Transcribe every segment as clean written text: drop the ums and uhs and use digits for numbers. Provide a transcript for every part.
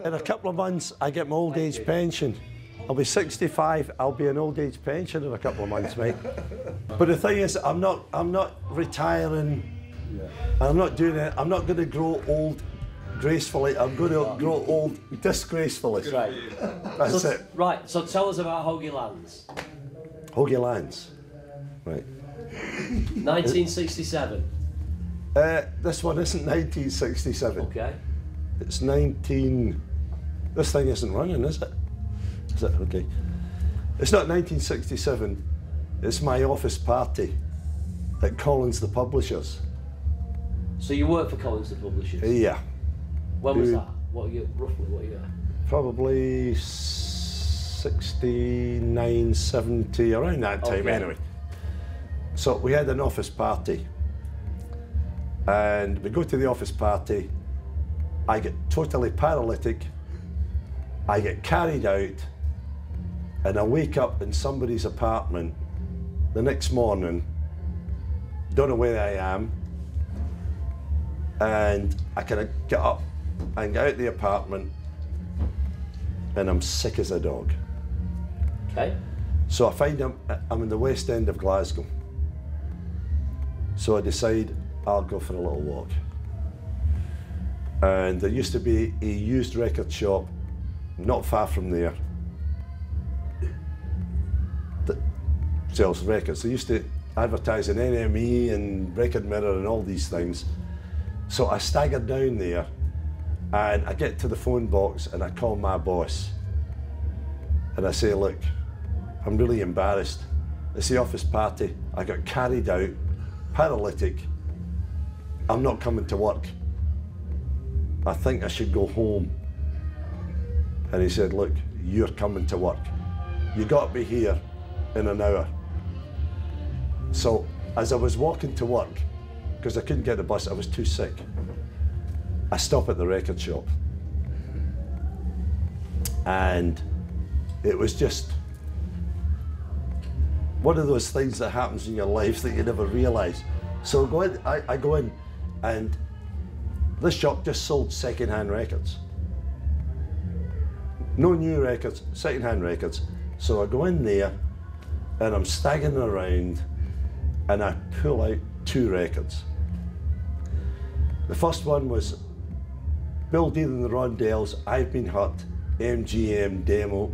In a couple of months, I get my old age pension. I'll be 65, I'll be an old age pension in a couple of months, mate. But the thing is, I'm not retiring. I'm not doing it. I'm not going to grow old gracefully. I'm going to grow old disgracefully. Right. That's it. Right, so tell us about Hoagie Lands. Hoagie Lands. Right. 1967. This one isn't 1967. Okay. It's 19... This thing isn't running, is it? Is it? Okay. It's not 1967. It's my office party at Collins the Publishers. So you work for Collins the Publishers? Yeah. When was that? What year, roughly, what year? Probably 69, 70, around that time, Okay. anyway. So we had an office party, and we go to the office party, I get totally paralytic, I get carried out, and I wake up in somebody's apartment the next morning, don't know where I am, and I kind of get up and get out the apartment, and I'm sick as a dog. Okay. So I find I'm in the West End of Glasgow. So I decide I'll go for a little walk. And there used to be a used record shop not far from there that sells records. They used to advertise in NME and Record Mirror and all these things. So I staggered down there and I get to the phone box and I call my boss. And I say, look, I'm really embarrassed. It's the office party. I got carried out, paralytic. I'm not coming to work. I think I should go home. And he said, look, you're coming to work. You got to be here in an hour. So as I was walking to work, because I couldn't get the bus, I was too sick, I stopped at the record shop. And it was just one of those things that happens in your life that you never realise. So I go in, and this shop just sold second-hand records. No new records, second-hand records. So I go in there, and I'm staggering around, and I pull out 2 records. The first one was Bill Dean and the Rondells, I've Been Hurt, MGM demo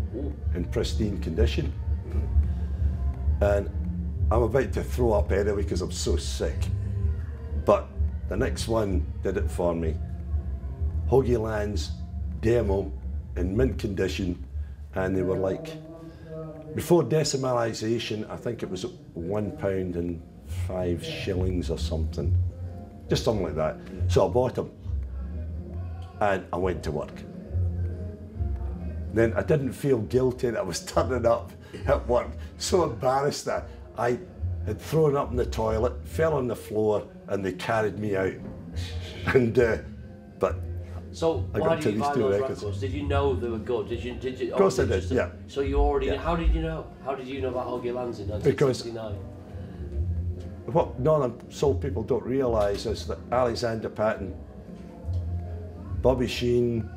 in pristine condition. And I'm about to throw up anyway because I'm so sick. But the next one did it for me. Hoagie Lands demo in mint condition, and they were like, before decimalisation, I think it was £1.05 or something. Just something like that. So I bought them and I went to work. Then I didn't feel guilty that I was turning up at work. So embarrassed that I had thrown up in the toilet, fell on the floor, and they carried me out. And but so I why got did to you these buy 2 those records. records? Did you know they were good? Did you? Of course I did, yeah. So you already, Yeah. how did you know? How did you know about Hoagie Lands in 1969? What non-soul people don't realise is that Alexander Patton, Bobby Sheen,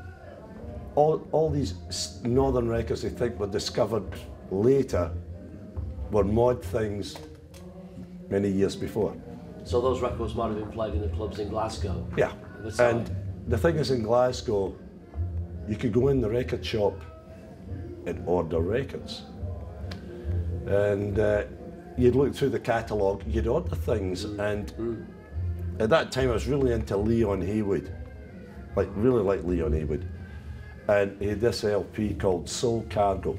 all these northern records they think were discovered later were mod things many years before. So those records might have been played in the clubs in Glasgow? Yeah, and the thing is in Glasgow, you could go in the record shop and order records. And you'd look through the catalogue, you'd order things, and at that time I was really into Leon Haywood, really like Leon Haywood. And he had this LP called Soul Cargo.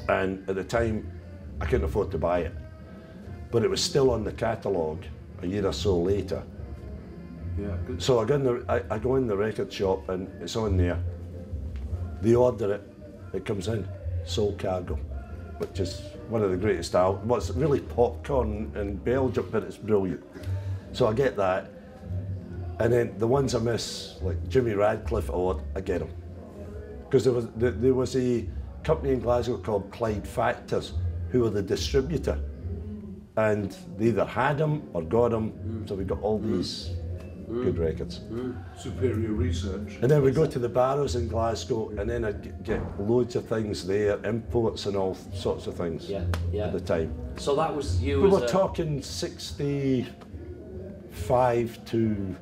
And at the time, I couldn't afford to buy it. But it was still on the catalogue a year or so later. Yeah, good. So I go in the record shop and it's on there. They order it, it comes in, Soul Cargo, which is one of the greatest albums. Well, it's really popcorn in Belgium, but it's brilliant. So I get that. And then the ones I miss, like Jimmy Radcliffe, I get them. Because there was a company in Glasgow called Clyde Factors, who were the distributor. And they either had them or got them, so we got all these good records. Superior research. And then we go to the Barrows in Glasgow, and then I'd get loads of things there, imports and all sorts of things Yeah, yeah. at the time. So that was you We as were a... talking 65 to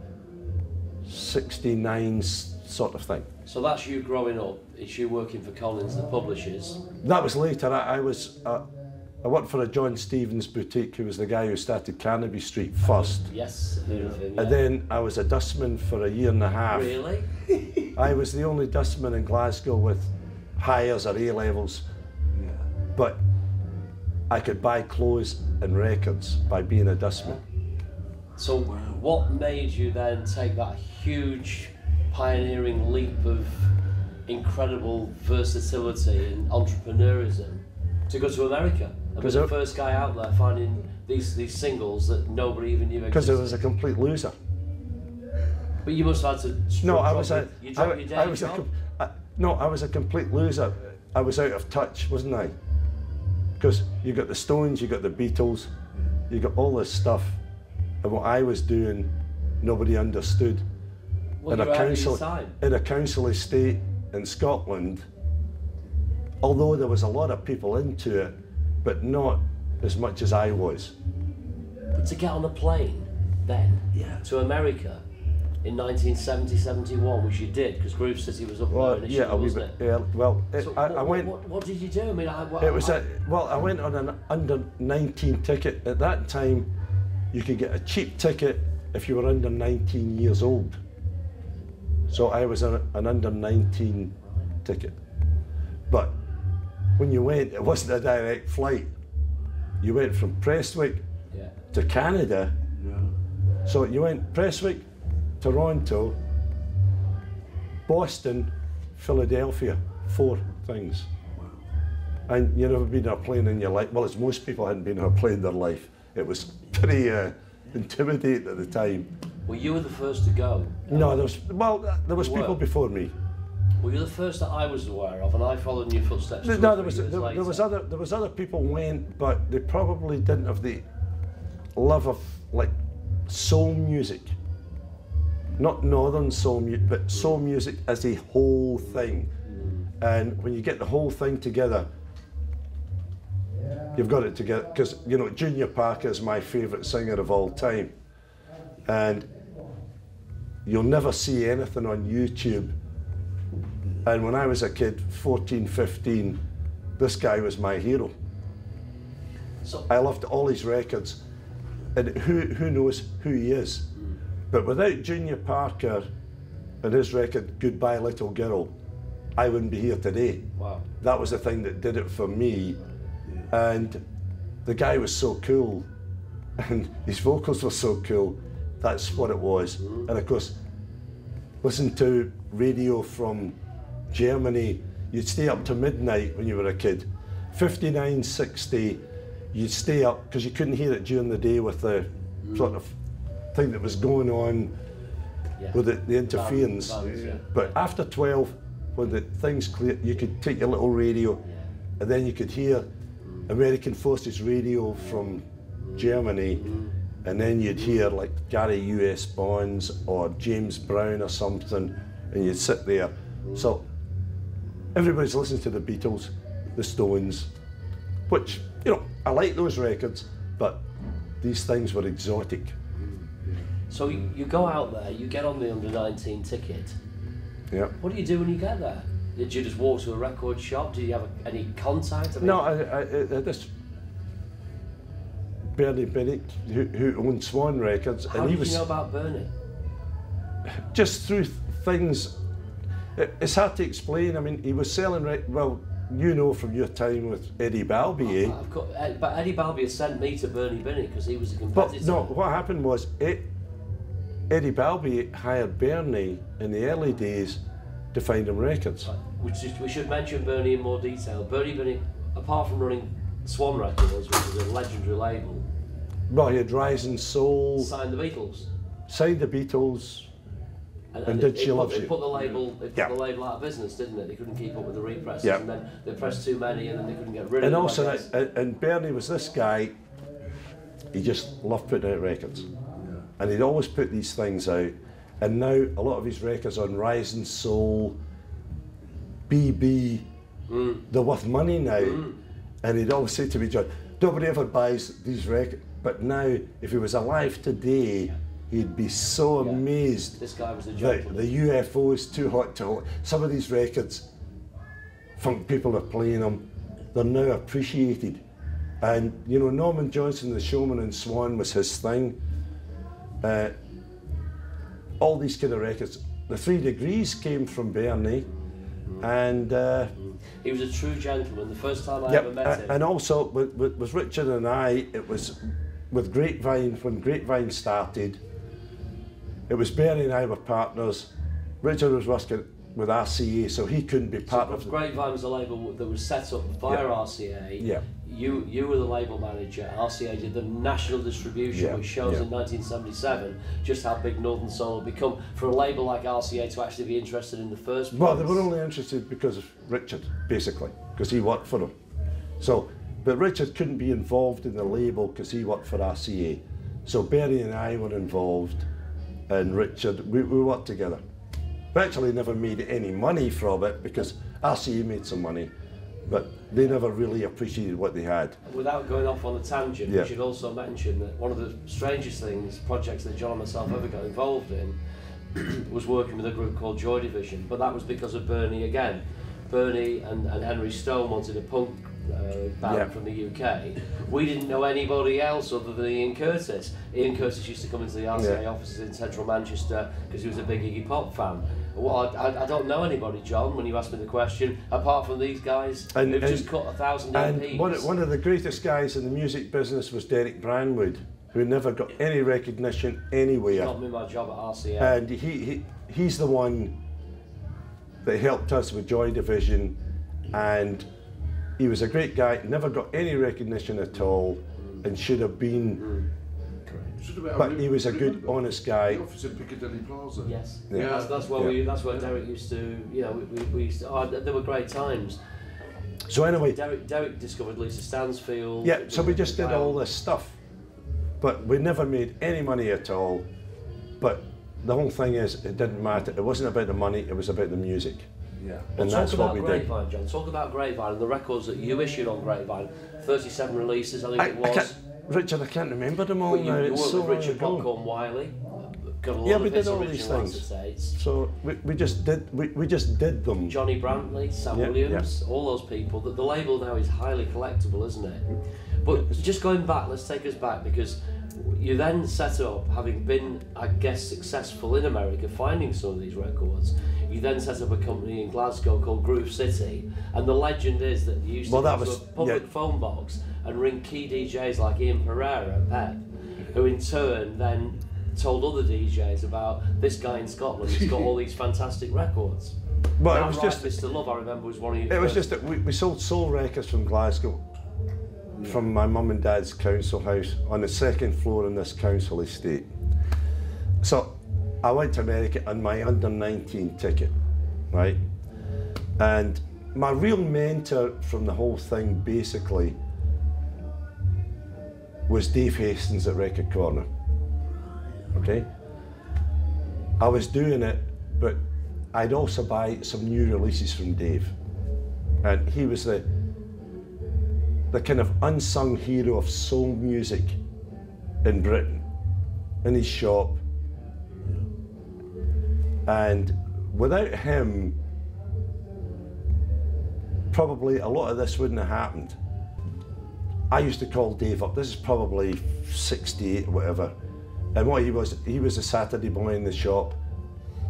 69 sort of thing. So that's you growing up. It's you working for Collins, the publishers. That was later. I worked for a John Stevens boutique, who was the guy who started Carnaby Street first. Yes, I heard of him, yeah. And then I was a dustman for a year and a half. Really? I was the only dustman in Glasgow with hires or A-levels. Yeah. But I could buy clothes and records by being a dustman. So what made you then take that huge pioneering leap of incredible versatility and entrepreneurism to go to America and be the first guy out there finding these singles that nobody even knew existed? Because I was a complete loser. But you must have had to... No, I was a complete loser. I was out of touch, wasn't I? Because you got the Stones, you got the Beatles, you got all this stuff, and what I was doing, nobody understood. Well, in a council estate in Scotland, although there was a lot of people into it, but not as much as I was. But to get on a plane then to America in 1970-71, which you did, because Groove City was up there initially, wasn't it? Yeah, well, So I went. What did you do? I mean, I went on an under 19 ticket. At that time, you could get a cheap ticket if you were under 19 years old. So I was on an under 19 ticket. But when you went, it wasn't a direct flight. You went from Prestwick to Canada. Yeah. So you went Prestwick, Toronto, Boston, Philadelphia, 4 things. Wow. And you've never been on a plane in your life. Well, as most people hadn't been on a plane in their life. It was pretty intimidating at the time. Well, you were the first to go. No, there was people before me. Well, you're the first that I was aware of, and I followed in your footsteps. No, there was other people went, but they probably didn't have the love of like soul music. Not northern soul music, but soul music as a whole thing. And when you get the whole thing together, you've got it together. Because you know, Junior Parker is my favourite singer of all time, and you'll never see anything on YouTube. And when I was a kid, 14, 15, this guy was my hero. So I loved all his records, and who knows who he is. But without Junior Parker and his record, Goodbye Little Girl, I wouldn't be here today. Wow. That was the thing that did it for me. And the guy was so cool, and his vocals were so cool. That's what it was. And of course, listen to radio from Germany. You'd stay up to midnight when you were a kid. 59, 60, you'd stay up because you couldn't hear it during the day with the sort of thing that was going on with the interference. But after 12, when the things clear, you could take your little radio, and then you could hear American Forces radio from Germany, and then you'd hear like Gary U.S. Bonds or James Brown or something, and you'd sit there. So everybody's listening to the Beatles, the Stones, which, you know, I like those records, but these things were exotic. So you go out there, you get on the under 19 ticket. Yeah. What do you do when you get there? Did you just walk to a record shop? Did you have any contact? No, I this Bernie Bennett, who owned Swan Records, How and he did was you know about Bernie? just through things. It's hard to explain. I mean, he was selling well. You know from your time with Eddie Balby, eh? But Eddie Balby sent me to Bernie Bennett because he was a competitor. But no, what happened was Eddie Balby hired Bernie in the early days to find him records. We should mention Bernie in more detail. Bernie Bennett, apart from running Swan Records, which is a legendary label, well, he had Rising Soul, signed the Beatles, and Did She Love You? It put the label out of business, didn't it? They couldn't keep up with the represses, and then they pressed too many, and then they couldn't get rid of them. And also, and Bernie was this guy. He just loved putting out records, and he'd always put these things out. And now a lot of his records on Rising Soul, BB, they're worth money now. And he'd always say to me, John, nobody ever buys these records. But now, if he was alive today, he'd be so amazed. This guy was a that gentleman. the UFO is too hot to hold. Some of these records, funk people are playing them, they're now appreciated. And you know, Norman Johnson, the Showman and Swan was his thing. All these kind of records. The 3 Degrees came from Bernie, and he was a true gentleman. The first time I ever met him. And also with Richard and I, it was with Grapevine, when Grapevine started, it was Bernie and I were partners. Richard was working with RCA, so he couldn't be part of it. Grapevine was a label that was set up via RCA. Yeah. You were the label manager. RCA did the national distribution, which shows in 1977 just how big Northern Soul had become for a label like RCA to actually be interested in the first place. Well, they were only interested because of Richard, basically, because he worked for them. So, but Richard couldn't be involved in the label because he worked for RCA. So Bernie and I were involved, and Richard, we worked together. We actually never made any money from it because RCA made some money, but they never really appreciated what they had. Without going off on a tangent, we should also mention that one of the strangest projects that John and myself ever got involved in was working with a group called Joy Division, but that was because of Bernie again. Bernie and Henry Stone wanted a punk band from the UK. We didn't know anybody else other than Ian Curtis. Ian Curtis used to come into the RCA offices in central Manchester because he was a big Iggy Pop fan. Well, I don't know anybody, John, when you asked me the question, apart from these guys who've just cut 1,000 LPs. And one of the greatest guys in the music business was Derek Branwood, who never got any recognition anywhere. Got me my job at RCA. And he's the one that helped us with Joy Division, and he was a great guy, never got any recognition at all, and should have been. But he was a good, honest guy. The office in Piccadilly Plaza. Yes, yeah. that's where that's where Derek used to. You know, we used to, there were great times. So anyway, Derek discovered Lisa Stansfield. Yeah, so we just did all this stuff, but we never made any money at all. But the whole thing is, it didn't matter. It wasn't about the money. It was about the music. Yeah. And that's what we did. Grapevine, John. Talk about Grapevine and the records that you issued on Grapevine. 37 releases, I think it was. Richard, I can't remember them all now. You it's worked so with Richard Popcorn Wiley. Got a lot we of did all these things. So we just did them. Johnny Brantley, Sam Williams, all those people. The label now is highly collectible, isn't it? But just going back, let's take us back, because you then set up, having been, I guess, successful in America, finding some of these records. You then set up a company in Glasgow called Groove City, and the legend is that you used to go to a public phone box and ring key DJs like Ian Pereira at Pep, who in turn then told other DJs about this guy in Scotland who's got all these fantastic records. Well, That it was Right, just Mr. Love, I remember, was one of your It was first. just that we sold soul records from Glasgow, from my mum and dad's council house on the second floor in this council estate. So I went to America on my under 19 ticket, right? And my real mentor from the whole thing basically was Dave Hastings at Record Corner. Okay? I was doing it, but I'd also buy some new releases from Dave. And he was the kind of unsung hero of soul music in Britain, in his shop. And without him, probably a lot of this wouldn't have happened. I used to call Dave up, this is probably 68 or whatever, and what he was a Saturday boy in the shop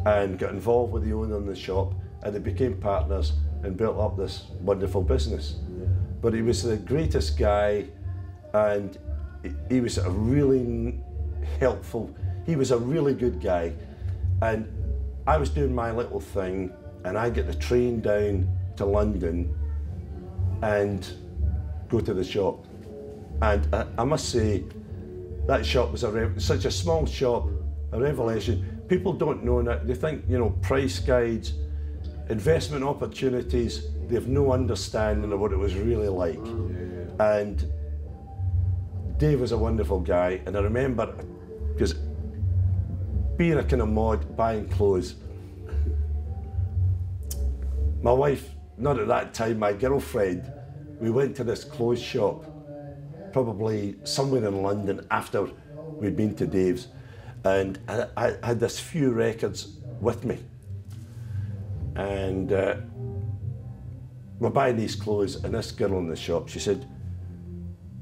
and got involved with the owner in the shop, and they became partners and built up this wonderful business. Yeah. But he was the greatest guy, and he was a really helpful, he was a really good guy. And I was doing my little thing, and I get the train down to London and go to the shop. And I must say, that shop was such a small shop, a revelation. People don't know that. They think, you know, price guides, investment opportunities, they have no understanding of what it was really like. And Dave was a wonderful guy, and I remember, because being a kind of mod, buying clothes. My wife, not at that time, my girlfriend, we went to this clothes shop, probably somewhere in London after we'd been to Dave's, and I had this few records with me. And we're buying these clothes, and this girl in the shop, she said,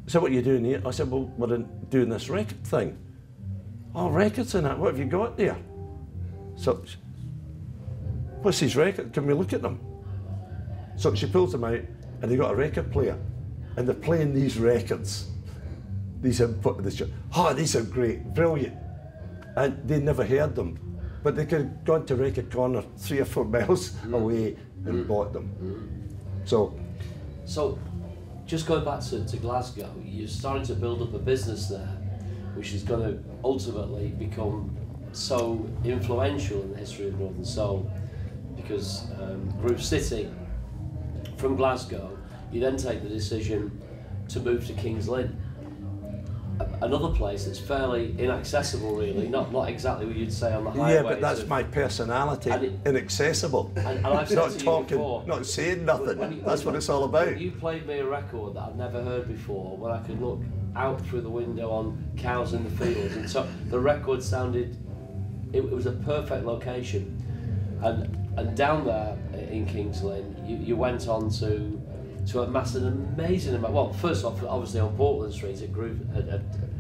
"Is that what you're doing here?" I said, "Well, we're doing this record thing." "Oh, records in it, what have you got there?" So, "What's these records? Can we look at them?" So she pulls them out, and they got a record player, and they're playing these records. These input of the show. "Oh, these are great, brilliant." And they never heard them, but they could have gone to Record Corner 3 or 4 miles away and bought them. So just going back to Glasgow, you're starting to build up a business there, which is going to ultimately become so influential in the history of Northern Soul, because Prestatyn, from Glasgow, you then take the decision to move to King's Lynn, another place that's fairly inaccessible, really, not exactly what you'd say on the highway. yeah, but that's my personality, inaccessible. And I've said Not to you talking, before, not saying nothing. That's what it's all about. You played me a record that I'd never heard before, when I could look out through the window on cows in the fields, and so the record sounded, it was a perfect location. And down there in King's Lynn, you went on to amass an amazing amount. Well, first off, obviously on Portland Street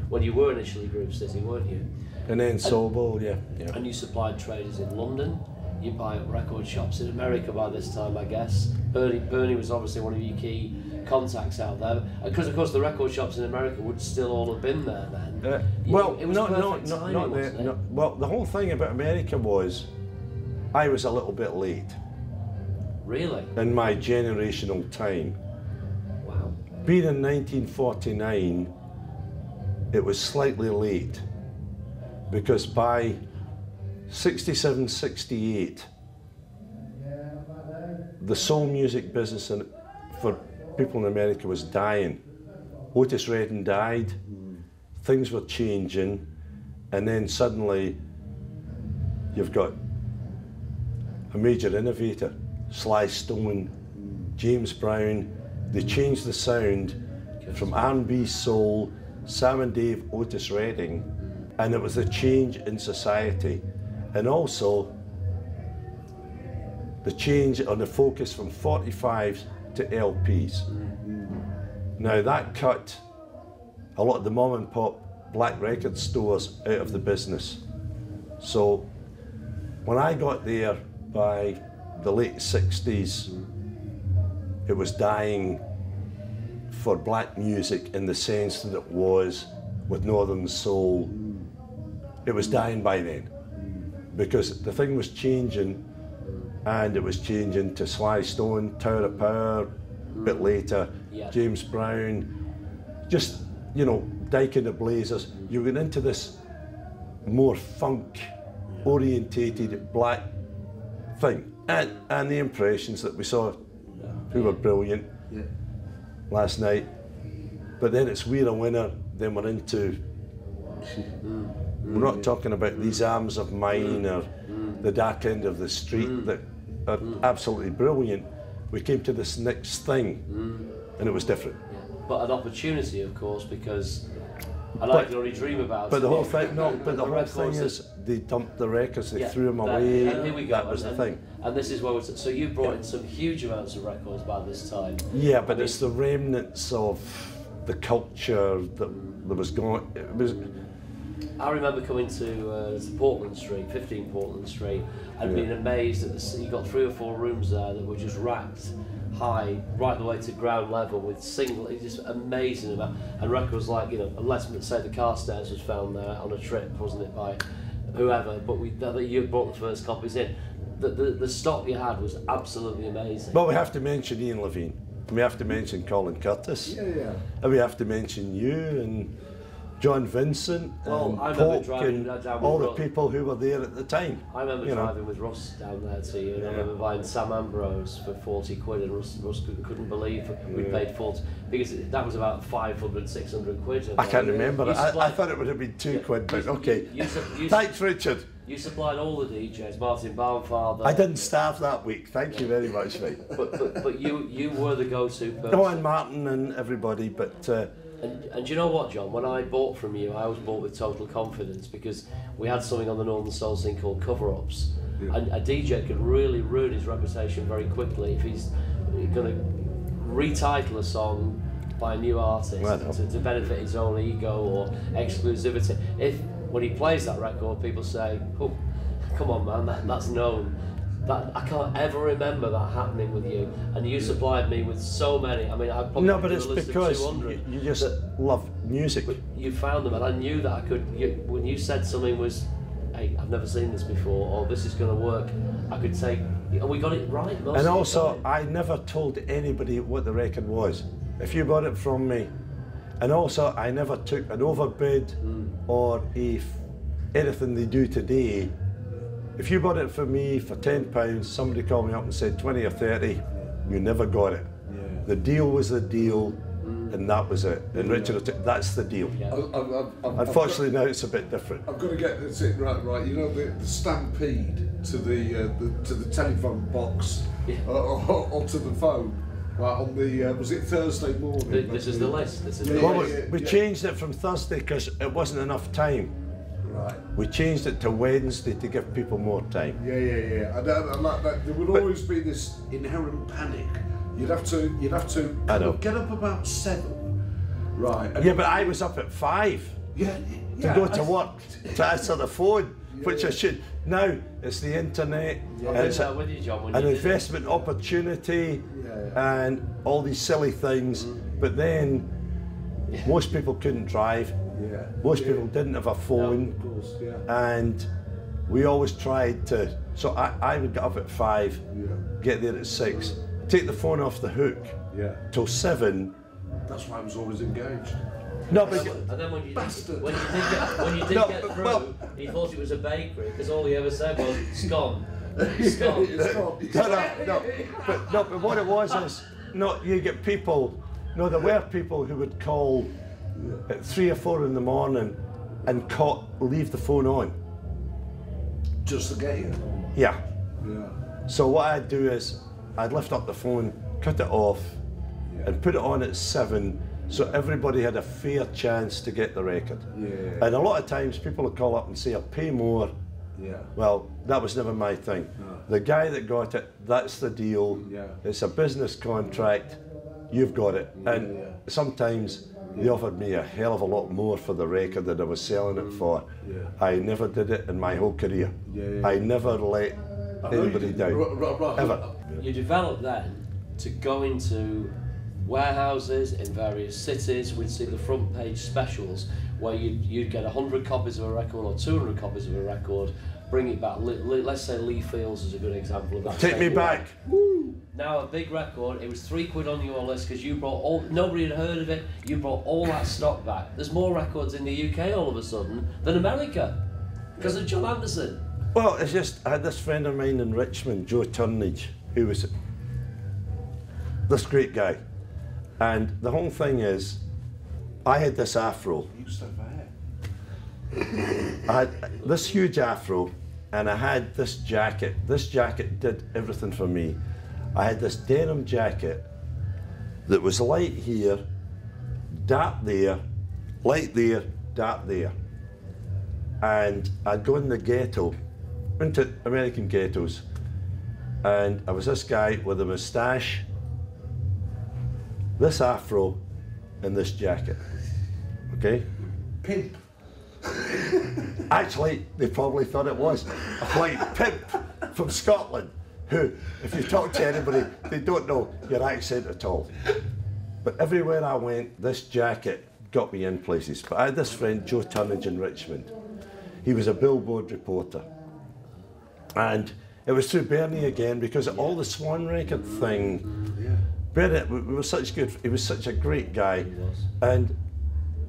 when you were initially Groove City, weren't you? And then Sobel, yeah. And you supplied traders in London. You buy up record shops in America by this time, I guess. Bernie was obviously one of your key contacts out there, because of course the record shops in America would still all have been there then. Well, it was perfect timing, wasn't it? well, the whole thing about America was, I was a little bit late. Really? In my generational time. Wow. Being in 1949, it was slightly late, because by 67, 68, the soul music business for people in America was dying. Otis Redding died, things were changing, and then suddenly you've got a major innovator, Sly Stone, James Brown. They changed the sound from R&B soul, Sam and Dave, Otis Redding, and it was a change in society. And also the change on the focus from 45s to LPs. Now that cut a lot of the mom and pop black record stores out of the business. So when I got there by the late 60s, it was dying for black music in the sense that it was with Northern Soul. It was dying by then, because the thing was changing, and it was changing to Sly Stone, Tower of Power, a bit later, James Brown, just, you know, Dyke and the Blazers. You went into this more funk orientated black thing. And the Impressions that we saw, who were brilliant last night. But then it's We're a Winner, then we're into, we're not talking about These Arms of Mine or The Dark End of the Street that are absolutely brilliant. We came to this next thing, and it was different. But an opportunity, of course, because I can only dream about. But the whole thing, but the whole thing is, they dumped the records, they threw them away. And here we go. That was the thing. And this is where so you brought in some huge amounts of records by this time. Yeah, but it's the remnants of the culture that there was going. It was. I remember coming to Portland Street, 15 Portland Street, and being amazed at you got 3 or 4 rooms there that were just racked high, right the way to ground level with just amazing amount. And records like, you know, unless say the Carstairs was found there on a trip, wasn't it, by whoever, but you brought the first copies in. The stock you had was absolutely amazing. But we have to mention Ian Levine, we have to mention Colin Curtis, and we have to mention you, and John Vincent, Well, and I remember Polk, driving and down with all the Russ. people who were there at the time. I remember you know. driving with Russ down there to you, and I Yeah. remember buying Sam Ambrose for 40 quid, and Russ couldn't believe we paid 40, because that was about 500, 600 quid. I can't remember. You I supplied- thought it would have been £2, but okay. you Thanks, Richard. You supplied all the DJs, Martin Barnfather. I didn't starve that week. Thank you very much, mate. But you were the go-to person. No, and Martin and everybody, but And you know what, John? When I bought from you, I always bought with total confidence, because we had something on the Northern Soul scene called cover-ups. Yeah. And a DJ could really ruin his reputation very quickly if he's going to retitle a song by a new artist Well, to benefit his own ego or exclusivity. If when he plays that record, people say, "Oh, come on, man, that's known." That I can't ever remember that happening with you, and you supplied me with so many. I mean, I probably no, could but do it's a list of because 200. you just love music. But you found them, and I knew that I could. When you said something was, "Hey, I've never seen this before," or "This is going to work," I could take. And we got it right. Most And of the also, time. I never told anybody what the record was. If you bought it from me, and also I never took an overbid or anything they do today. If you bought it for me for £10, somebody called me up and said 20 or 30, you never got it. Yeah. The deal was the deal, and that was it. And Richard, that's the deal. Yeah. Unfortunately, now it's a bit different. I've got to get this in right. You know the stampede to the telephone box or to the phone. Right, on the was it Thursday morning? This is the list. This is the Well, list. we changed it from Thursday because it wasn't enough time. Right. We changed it to Wednesday to give people more time. Yeah. And like that, there would always be this inherent panic. You'd have to I know. get up about 7, right? And Yeah, but I was up at 5 yeah, to go to work to answer the phone, which I should. Now it's the internet, I'm and with it's that with you, John. When an you did it. investment opportunity, and all these silly things. But then most people couldn't drive. Yeah. Most people didn't have a phone. Of course, yeah. And we always tried to, so I would get up at 5, get there at 6, take the phone off the hook Yeah. till 7. That's why I was always engaged. No, but And then when you Bastard. when you did No, get but- through, well- he thought it was a bakery, because all he ever said was "scone, scone." It's gone. but what it was is, no, you get people, no, there were people who would call at 3 or 4 in the morning and leave the phone on. Just to get you. Yeah. Yeah. So what I'd do is, I'd lift up the phone, cut it off, and put it on at 7, so everybody had a fair chance to get the record. Yeah. And a lot of times people would call up and say, I'll pay more. Yeah. Well, that was never my thing. No. The guy that got it, that's the deal. Yeah. It's a business contract, you've got it. And sometimes they offered me a hell of a lot more for the record than I was selling it for. Yeah. I never did it in my whole career. Yeah. I never let anybody down, ever. You developed then to go into warehouses in various cities. We'd see the front page specials where you'd get 100 copies of a record or 200 copies of a record, bring it back. Let's say Lee Fields is a good example of that. Take me back. Now a big record, it was £3 on your list because you brought all, nobody had heard of it, you brought all that stock back. There's more records in the UK all of a sudden than America because of John Anderson. Well, it's just, I had this friend of mine in Richmond, Joe Turnage, who was this great guy. And the whole thing is, I had this afro. You used to have hair. I had this huge afro, and I had this jacket. This jacket did everything for me. I had this denim jacket that was light here, dark there, light there, dark there. And I'd go in the ghetto, into American ghettos, and I was this guy with a moustache, this afro, and this jacket, okay? Pimp. Actually, they probably thought it was a white pimp from Scotland, who, if you talk to anybody, they don't know your accent at all. But everywhere I went, this jacket got me in places. But I had this friend, Joe Turnage in Richmond. He was a billboard reporter. And it was through Bernie again, because of all the Swan record thing. Yeah. Bernie, we were such good, he was such a great guy. And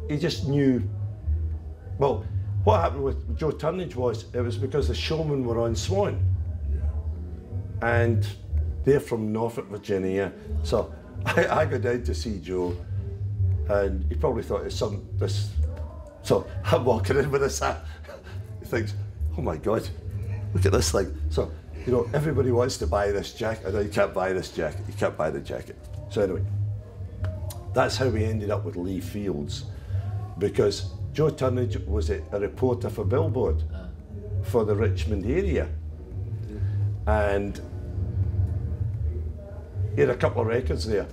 he just knew Well, what happened with Joe Turnage was, it was because the Showmen were on Swan. And they're from Norfolk, Virginia. So I go down to see Joe, and he probably thought it's this. So I'm walking in with this hat. He thinks, oh my God, look at this thing. So, you know, everybody wants to buy this jacket. I know you can't buy this jacket. You can't buy the jacket. So anyway, that's how we ended up with Lee Fields, because Joe Turnage was a reporter for Billboard for the Richmond area. And he had a couple of records there.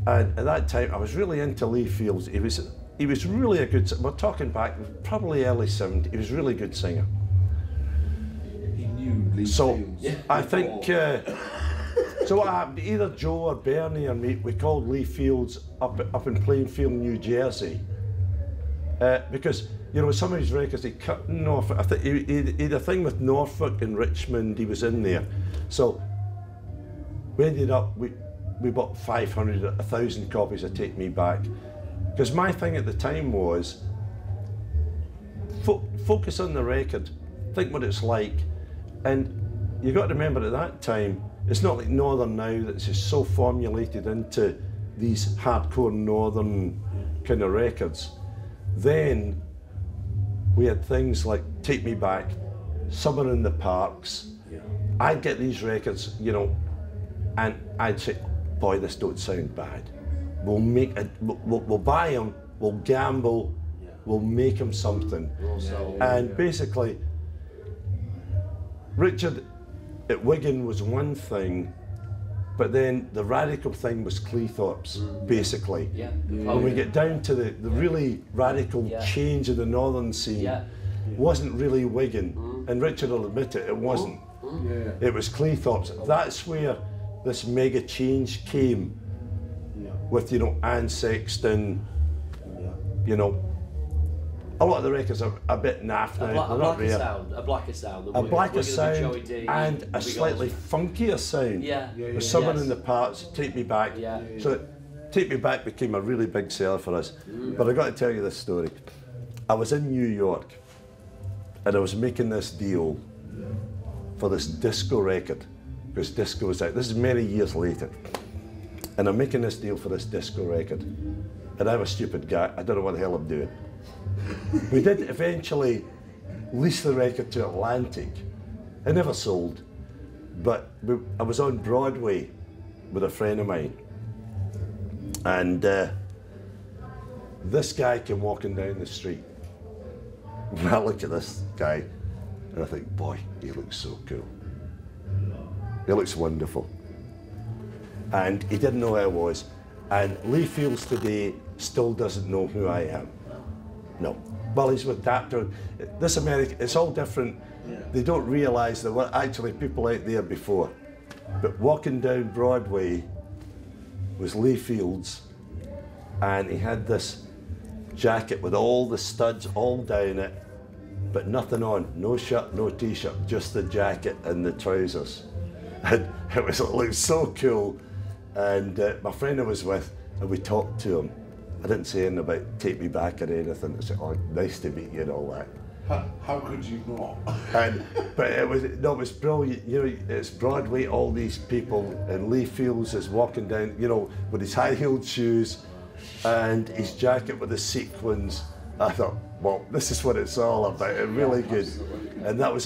And at that time, I was really into Lee Fields. He was really a good, we're talking back, probably early 70s, he was a really good singer. He knew Lee Fields. Yeah. I think, so what happened, either Joe or Bernie or me, we called Lee Fields up in Plainfield, New Jersey. Because, you know, some of his records, he cut Norfolk. I think he had a thing with Norfolk and Richmond, he was in there. So we ended up, we bought 500, 1,000 copies of Take Me Back. Because my thing at the time was, focus on the record, think what it's like. And you got to remember at that time, it's not like Northern now that's just so formulated into these hardcore Northern kind of records. Then we had things like Take Me Back, Summer in the Parks. Yeah. I'd get these records, you know, and I'd say, boy, this don't sound bad. We'll make it, we'll buy them, we'll gamble, we'll make them something. And basically, Richard at Wigan was one thing, but then the radical thing was Cleethorpes, basically. Yeah. When we get down to the really radical change in the northern scene, wasn't really Wigan, and Richard will admit it, it wasn't. It was Cleethorpes. That's where this mega change came with, you know, Anne Sexton, you know, a lot of the records are a bit naff now. A blacker sound. A blacker sound and a slightly funkier sound. With Someone in the Parts, Take Me Back. So Take Me Back became a really big seller for us. But I got to tell you this story. I was in New York and I was making this deal for this disco record, because disco was out. This is many years later. And I'm making this deal for this disco record. And I'm a stupid guy, I don't know what the hell I'm doing. We did eventually lease the record to Atlantic. It never sold, but I was on Broadway with a friend of mine. And this guy came walking down the street. And I look at this guy and I think, boy, he looks so cool. He looks wonderful. And he didn't know who I was. And Lee Fields today still doesn't know who I am. No. Well, he's with Dapper. This America, it's all different. They don't realise there were actually people out there before. But walking down Broadway was Lee Fields, and he had this jacket with all the studs all down it, but nothing on. No shirt, no t-shirt, just the jacket and the trousers. And it looked so cool. And my friend I was with, and we talked to him. I didn't say anything about Take Me Back or anything. I said, oh, nice to meet you and all that. How could you not? But it was brilliant. You know, it's Broadway, all these people, and Lee Fields is walking down, you know, with his high-heeled shoes and his jacket with the sequins. I thought, well, this is what it's all about. It's really good. And that was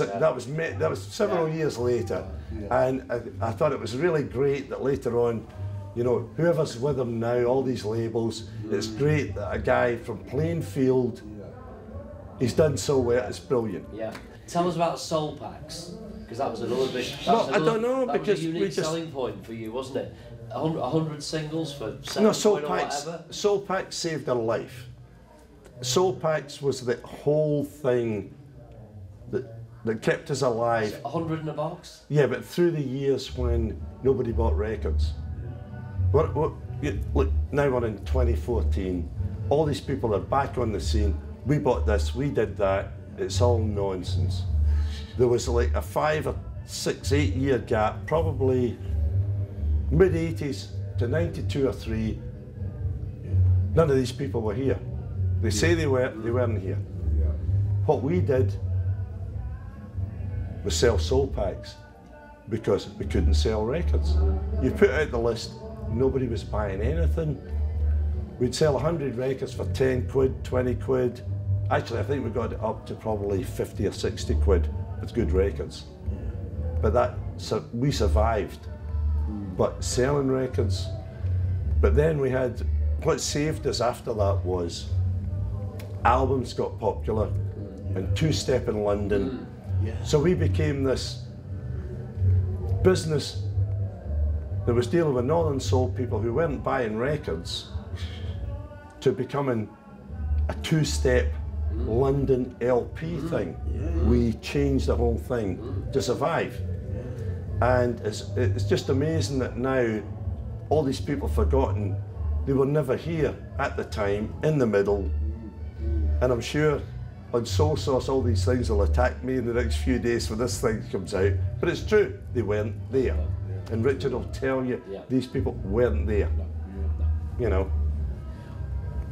several years later. And I thought it was really great that later on, you know, whoever's with him now, all these labels, it's great that a guy from Plainfield, he's done so well, it's brilliant. Tell us about Soul Packs, because that was another big, I don't know, that because was a unique selling point for you, wasn't it? 100 singles for 7 No, Soul or Packs, whatever? Soul Packs saved our life. Soul Packs was the whole thing that kept us alive. 100 in a box? Yeah, but through the years when nobody bought records. Look, now we're in 2014. All these people are back on the scene. We bought this, we did that. It's all nonsense. There was like a 5 or 6, 8 year gap, probably mid-80s to 92 or 3. None of these people were here. They say they weren't here. what we did was sell soul packs because we couldn't sell records. You put out the list, nobody was buying anything. We'd sell 100 records for 10 quid, 20 quid. Actually, I think we got it up to probably 50 or 60 quid with good records. But so we survived. But selling records, but then we had, what saved us after that was albums got popular and two-step in London. So we became this business that was dealing with Northern Soul people who weren't buying records to becoming a two-step London LP thing. We changed the whole thing to survive. And it's just amazing that now all these people forgotten, they were never here at the time, in the middle. And I'm sure on Soul Sauce all these things will attack me in the next few days when this thing comes out. But it's true, they weren't there. And Richard will tell you, these people weren't there. You know.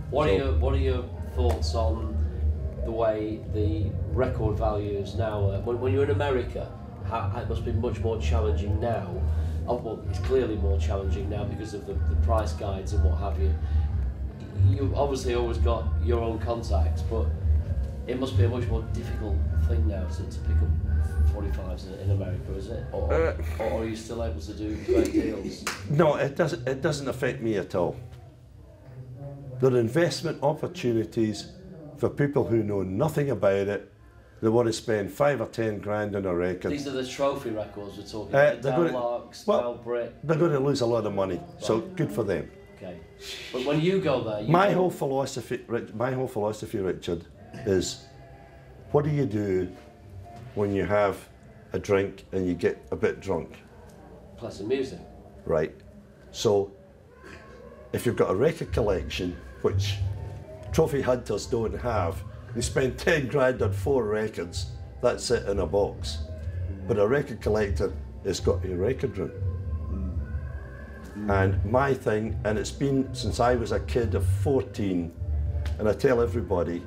What are your thoughts on the way the record value is now? When you're in America, it must be much more challenging now. Well, it's clearly more challenging now because of the price guides and what have you. You've obviously always got your own contacts, but it must be a much more difficult thing now to pick up 45s in America, is it? Or are you still able to do great deals? No, it doesn't affect me at all. There are investment opportunities for people who know nothing about it. They want to spend 5 or 10 grand on a record. These are the trophy records we're talking about. Downlarks, Brit. They're going to lose a lot of money, so good for them. Okay, but when you go there, my whole philosophy, Richard, is what do you do when you have a drink and you get a bit drunk? Play some music. Right. So if you've got a record collection, which trophy hunters don't have, they spend 10 grand on 4 records, that's it in a box. But a record collector has got a record room. And my thing, and it's been since I was a kid of 14, and I tell everybody,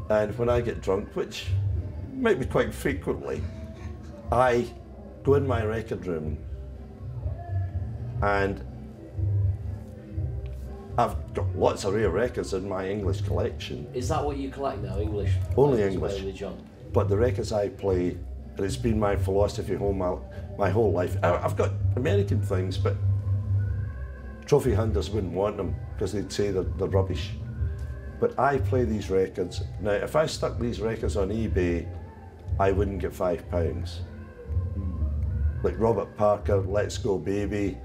and when I get drunk, which might be quite frequently, I go in my record room and I've got lots of rare records in my English collection. Is that what you collect now, English? Only English. But the records I play, and it's been my philosophy my whole life. I've got American things, but trophy hunters wouldn't want them because they'd say they're rubbish. But I play these records. Now, if I stuck these records on eBay, I wouldn't get £5. Like Robert Parker, Let's Go Baby,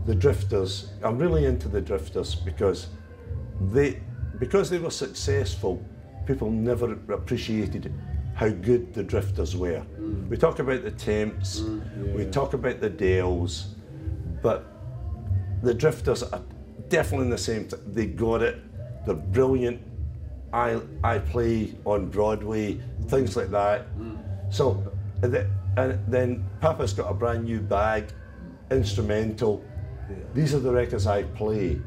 the Drifters. I'm really into the Drifters because they were successful, people never appreciated how good the Drifters were. We talk about the Temps, we talk about the Dales, but the Drifters are definitely in the same thing. They got it, they're brilliant. I play on Broadway, things like that. So, and then Papa's got a brand new bag, instrumental. These are the records I play.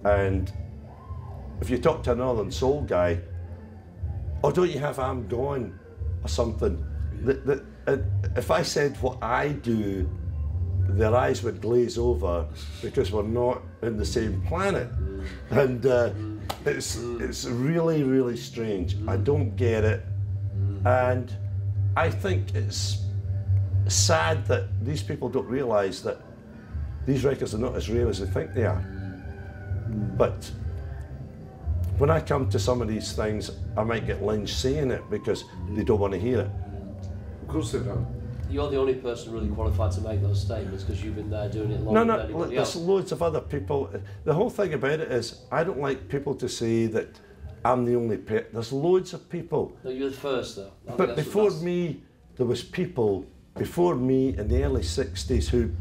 And if you talk to a Northern Soul guy, oh, don't you have I'm Gone or something? If I said what I do, their eyes would glaze over because we're not in the same planet. And it's really, really strange. I don't get it. And I think it's sad that these people don't realise that these records are not as rare as they think they are. But when I come to some of these things, I might get lynched saying it because they don't want to hear it. Of course they don't. You're the only person really qualified to make those statements because you've been there doing it longer than anybody else. There's loads of other people. The whole thing about it is, I don't like people to say that I'm the only there's loads of people. No, you're the first though. But before me, there was people before me in the early 60s who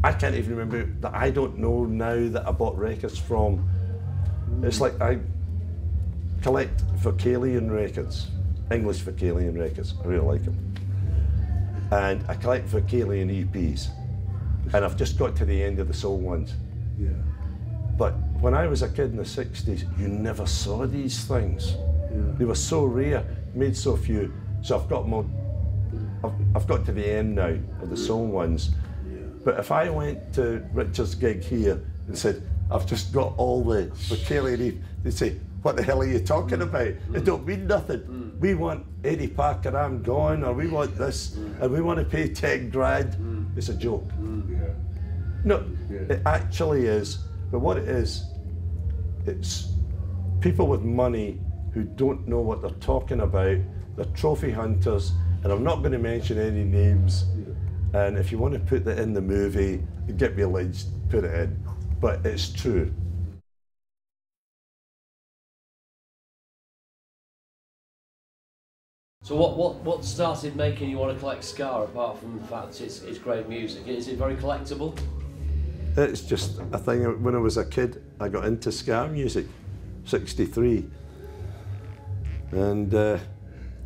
I can't even remember, that I don't know now that I bought records from. It's like I collect Vocalion records, English Vocalion records, I really like them. And I collect Vocalion EPs, and I've just got to the end of the soul ones. Yeah. But when I was a kid in the 60s, you never saw these things. They were so rare, made so few. So I've got more. I've got to the end now of the soul ones. But if I went to Richard's gig here and said, I've just got all the Kelly Reef, they'd say, what the hell are you talking about? It don't mean nothing. We want Eddie Parker, I'm gone, or we want this, and we want to pay 10 grand. It's a joke. No, it actually is. But what it is, it's people with money who don't know what they're talking about. They're trophy hunters, and I'm not going to mention any names. And if you want to put that in the movie, get me alleged, put it in. But it's true. So what started making you want to collect ska, apart from the fact it's great music? Is it very collectible? It's just a thing. When I was a kid, I got into ska music, 63. And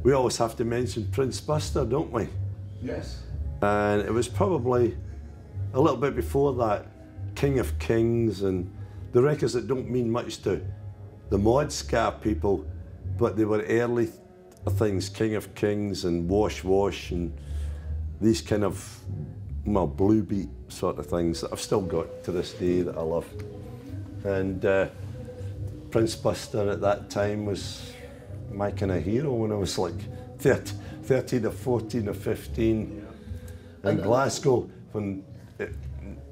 we always have to mention Prince Buster, don't we? Yes. And it was probably a little bit before that, King of Kings and the records that don't mean much to the mod ska people, but they were early things, King of Kings and Wash Wash and these kind of, well, blue beat sort of things that I've still got to this day that I love. And Prince Buster at that time was my kind of hero when I was like 13 or 14 or 15. In Glasgow, when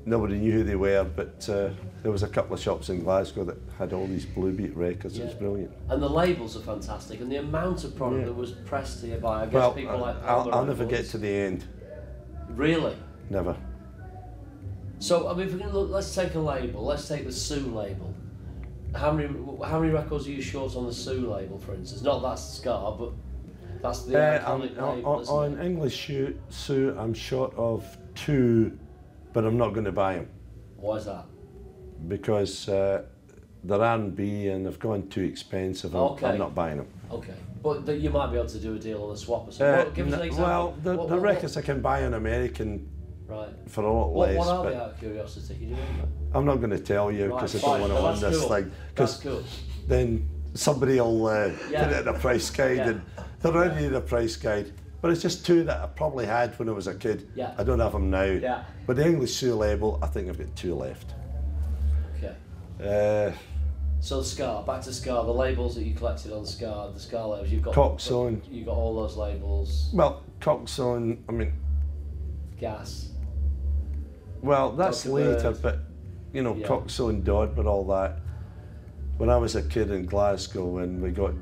nobody knew who they were, but there was a couple of shops in Glasgow that had all these blue beat records. It was brilliant. And the labels are fantastic, and the amount of product that was pressed here by, I guess, people like I'll never get to the end. Really? Never. So, I mean, if we can look, let's take a label. Let's take the Sue label. How many records are you short on the Sue label, for instance? Not that ska, but that's the iconic label, isn't on it? English Sue, I'm short of 2, but I'm not going to buy them. Why is that? Because they're R&B and they've gone too expensive. I'm not buying them. Okay, but you might be able to do a deal on a swap or something. Give us an example. Well, the records I can buy on American for a lot less. What are they, out of curiosity? Can you remember? I'm not going to tell you because I don't want to win this thing. That's cool. Then somebody will put it in a price guide, and they're already in a price guide. But it's just 2 that I probably had when I was a kid. I don't have them now. But the English Sue label, I think I've got 2 left. Okay. So ska, back to ska, the labels that you collected on ska, the ska labels, you've got Coxsone. You've got all those labels. Well, Coxsone, I mean, Gas. Well, that's later, but you know, Coxsone, Dodd, but all that. When I was a kid in Glasgow, and we got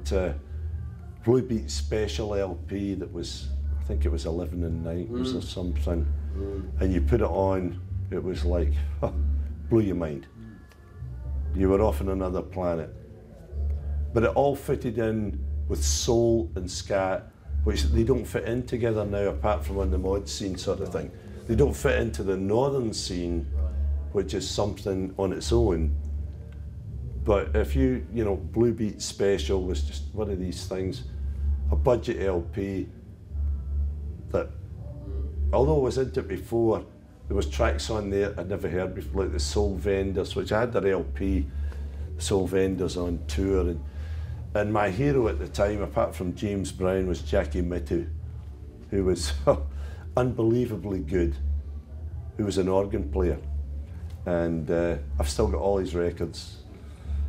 Blue Beat Special LP that was, I think it was 11 and 9s or something, and you put it on, it was like, blew your mind. You were off on another planet. But it all fitted in with soul and ska, which they don't fit in together now, apart from on the mod scene sort of thing. They don't fit into the northern scene, which is something on its own. But if you know, Blue Beat Special was just one of these things, a budget LP that, although I was into it before, there was tracks on there I'd never heard before, like the Soul Vendors, which I had their LP, Soul Vendors on tour. And my hero at the time, apart from James Brown, was Jackie Mittoo, who was unbelievably good, who was an organ player. And I've still got all his records.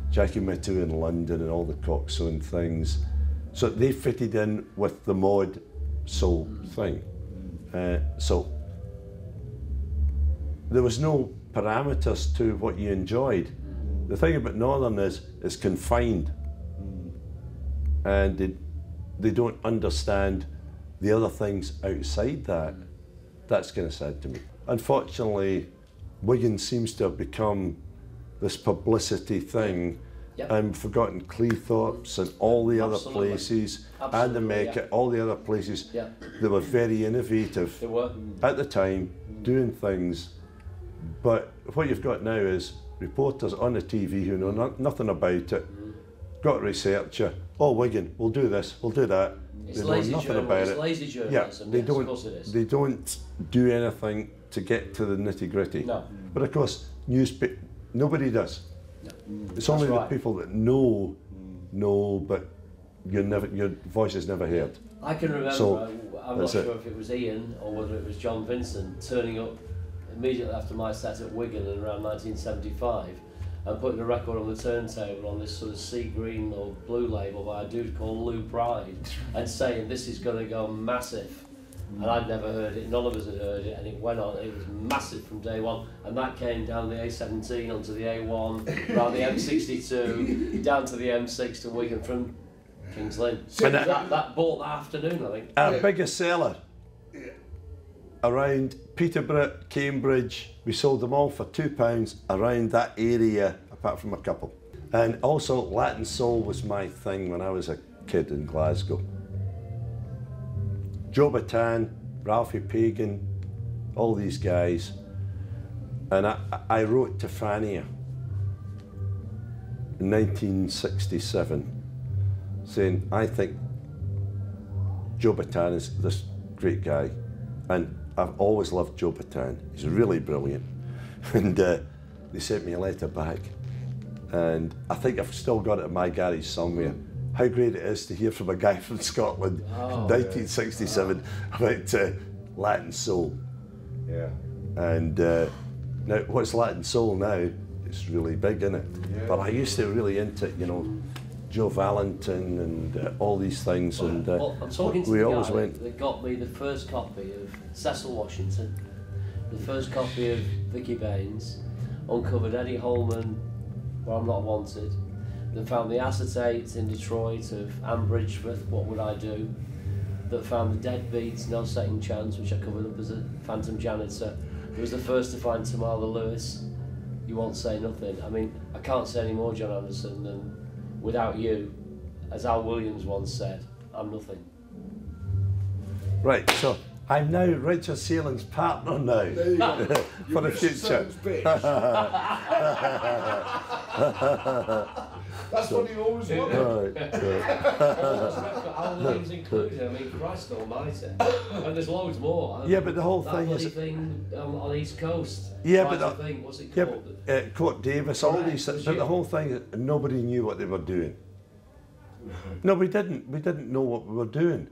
Jackie Mittoo in London and all the Coxsone things. So they fitted in with the mod soul thing. So there was no parameters to what you enjoyed. The thing about Northern is it's confined, and they don't understand the other things outside that. That's kind of sad to me. Unfortunately, Wigan seems to have become this publicity thing, and forgotten Cleethorpes and all the other places, and the Mecca, all the other places that were very innovative at the time, doing things. But what you've got now is reporters on the TV who know nothing about it, got a researcher, oh Wigan, we'll do this, we'll do that. It's they know nothing about it. Lazy journalism. They don't do anything to get to the nitty gritty. No. But of course, nobody does. No. It's only the people that know, but your voice is never heard. I can remember, So, I'm not sure if it was Ian or whether it was John Vincent, turning up immediately after my set at Wigan in around 1975 and putting a record on the turntable on this sort of sea green or blue label by a dude called Lou Pride and saying this is going to go massive. And I'd never heard it, none of us had heard it, and it went on, it was massive from day one, and that came down the A17 onto the A1, around the M62, down to the M6 to Wigan from Kings Lynn. And that bought that afternoon, I think. Our biggest seller around Peterborough, Cambridge, we sold them all for £2 around that area, apart from a couple. And also Latin soul was my thing when I was a kid in Glasgow. Joe Bataan, Ralphie Pagan, all these guys. And I wrote to Fania in 1967 saying, I think Joe Bataan is this great guy. And I've always loved Joe Bataan. He's really brilliant. And they sent me a letter back. And I think I've still got it in my garage somewhere. How great it is to hear from a guy from Scotland in 1967 about Latin soul. Yeah. And now, what's Latin soul now? It's really big, isn't it? Yeah. But I used to really into it, you know, Joe Valentin and all these things. And well, I'm talking to we the always guy went. that got me the first copy of Cecil Washington, the first copy of Vicky Baines, uncovered Eddie Holman, Where I'm Not Wanted, that found the acetates in Detroit of Anne Bridgforth, What Would I Do, that found the Deadbeats, No Second Chance, which I covered up as a Phantom Janitor. It was the first to find Tamala Lewis, You Won't Say Nothing. I mean, I can't say any more, John Anderson, than without you, as Al Williams once said, I'm nothing. Right, so I'm now Richard Searling's partner now There you go. for the future. That's what he always wanted. Right, Al Williams included, I mean, Christ almighty. And there's loads more. Yeah, but the whole that thing bloody is. thing on East Coast. Yeah, Christ but thing, what's it Yeah, called? Court Davis, all Correct, these things. was But you. the whole thing is nobody knew what they were doing. No, we didn't. We didn't know what we were doing.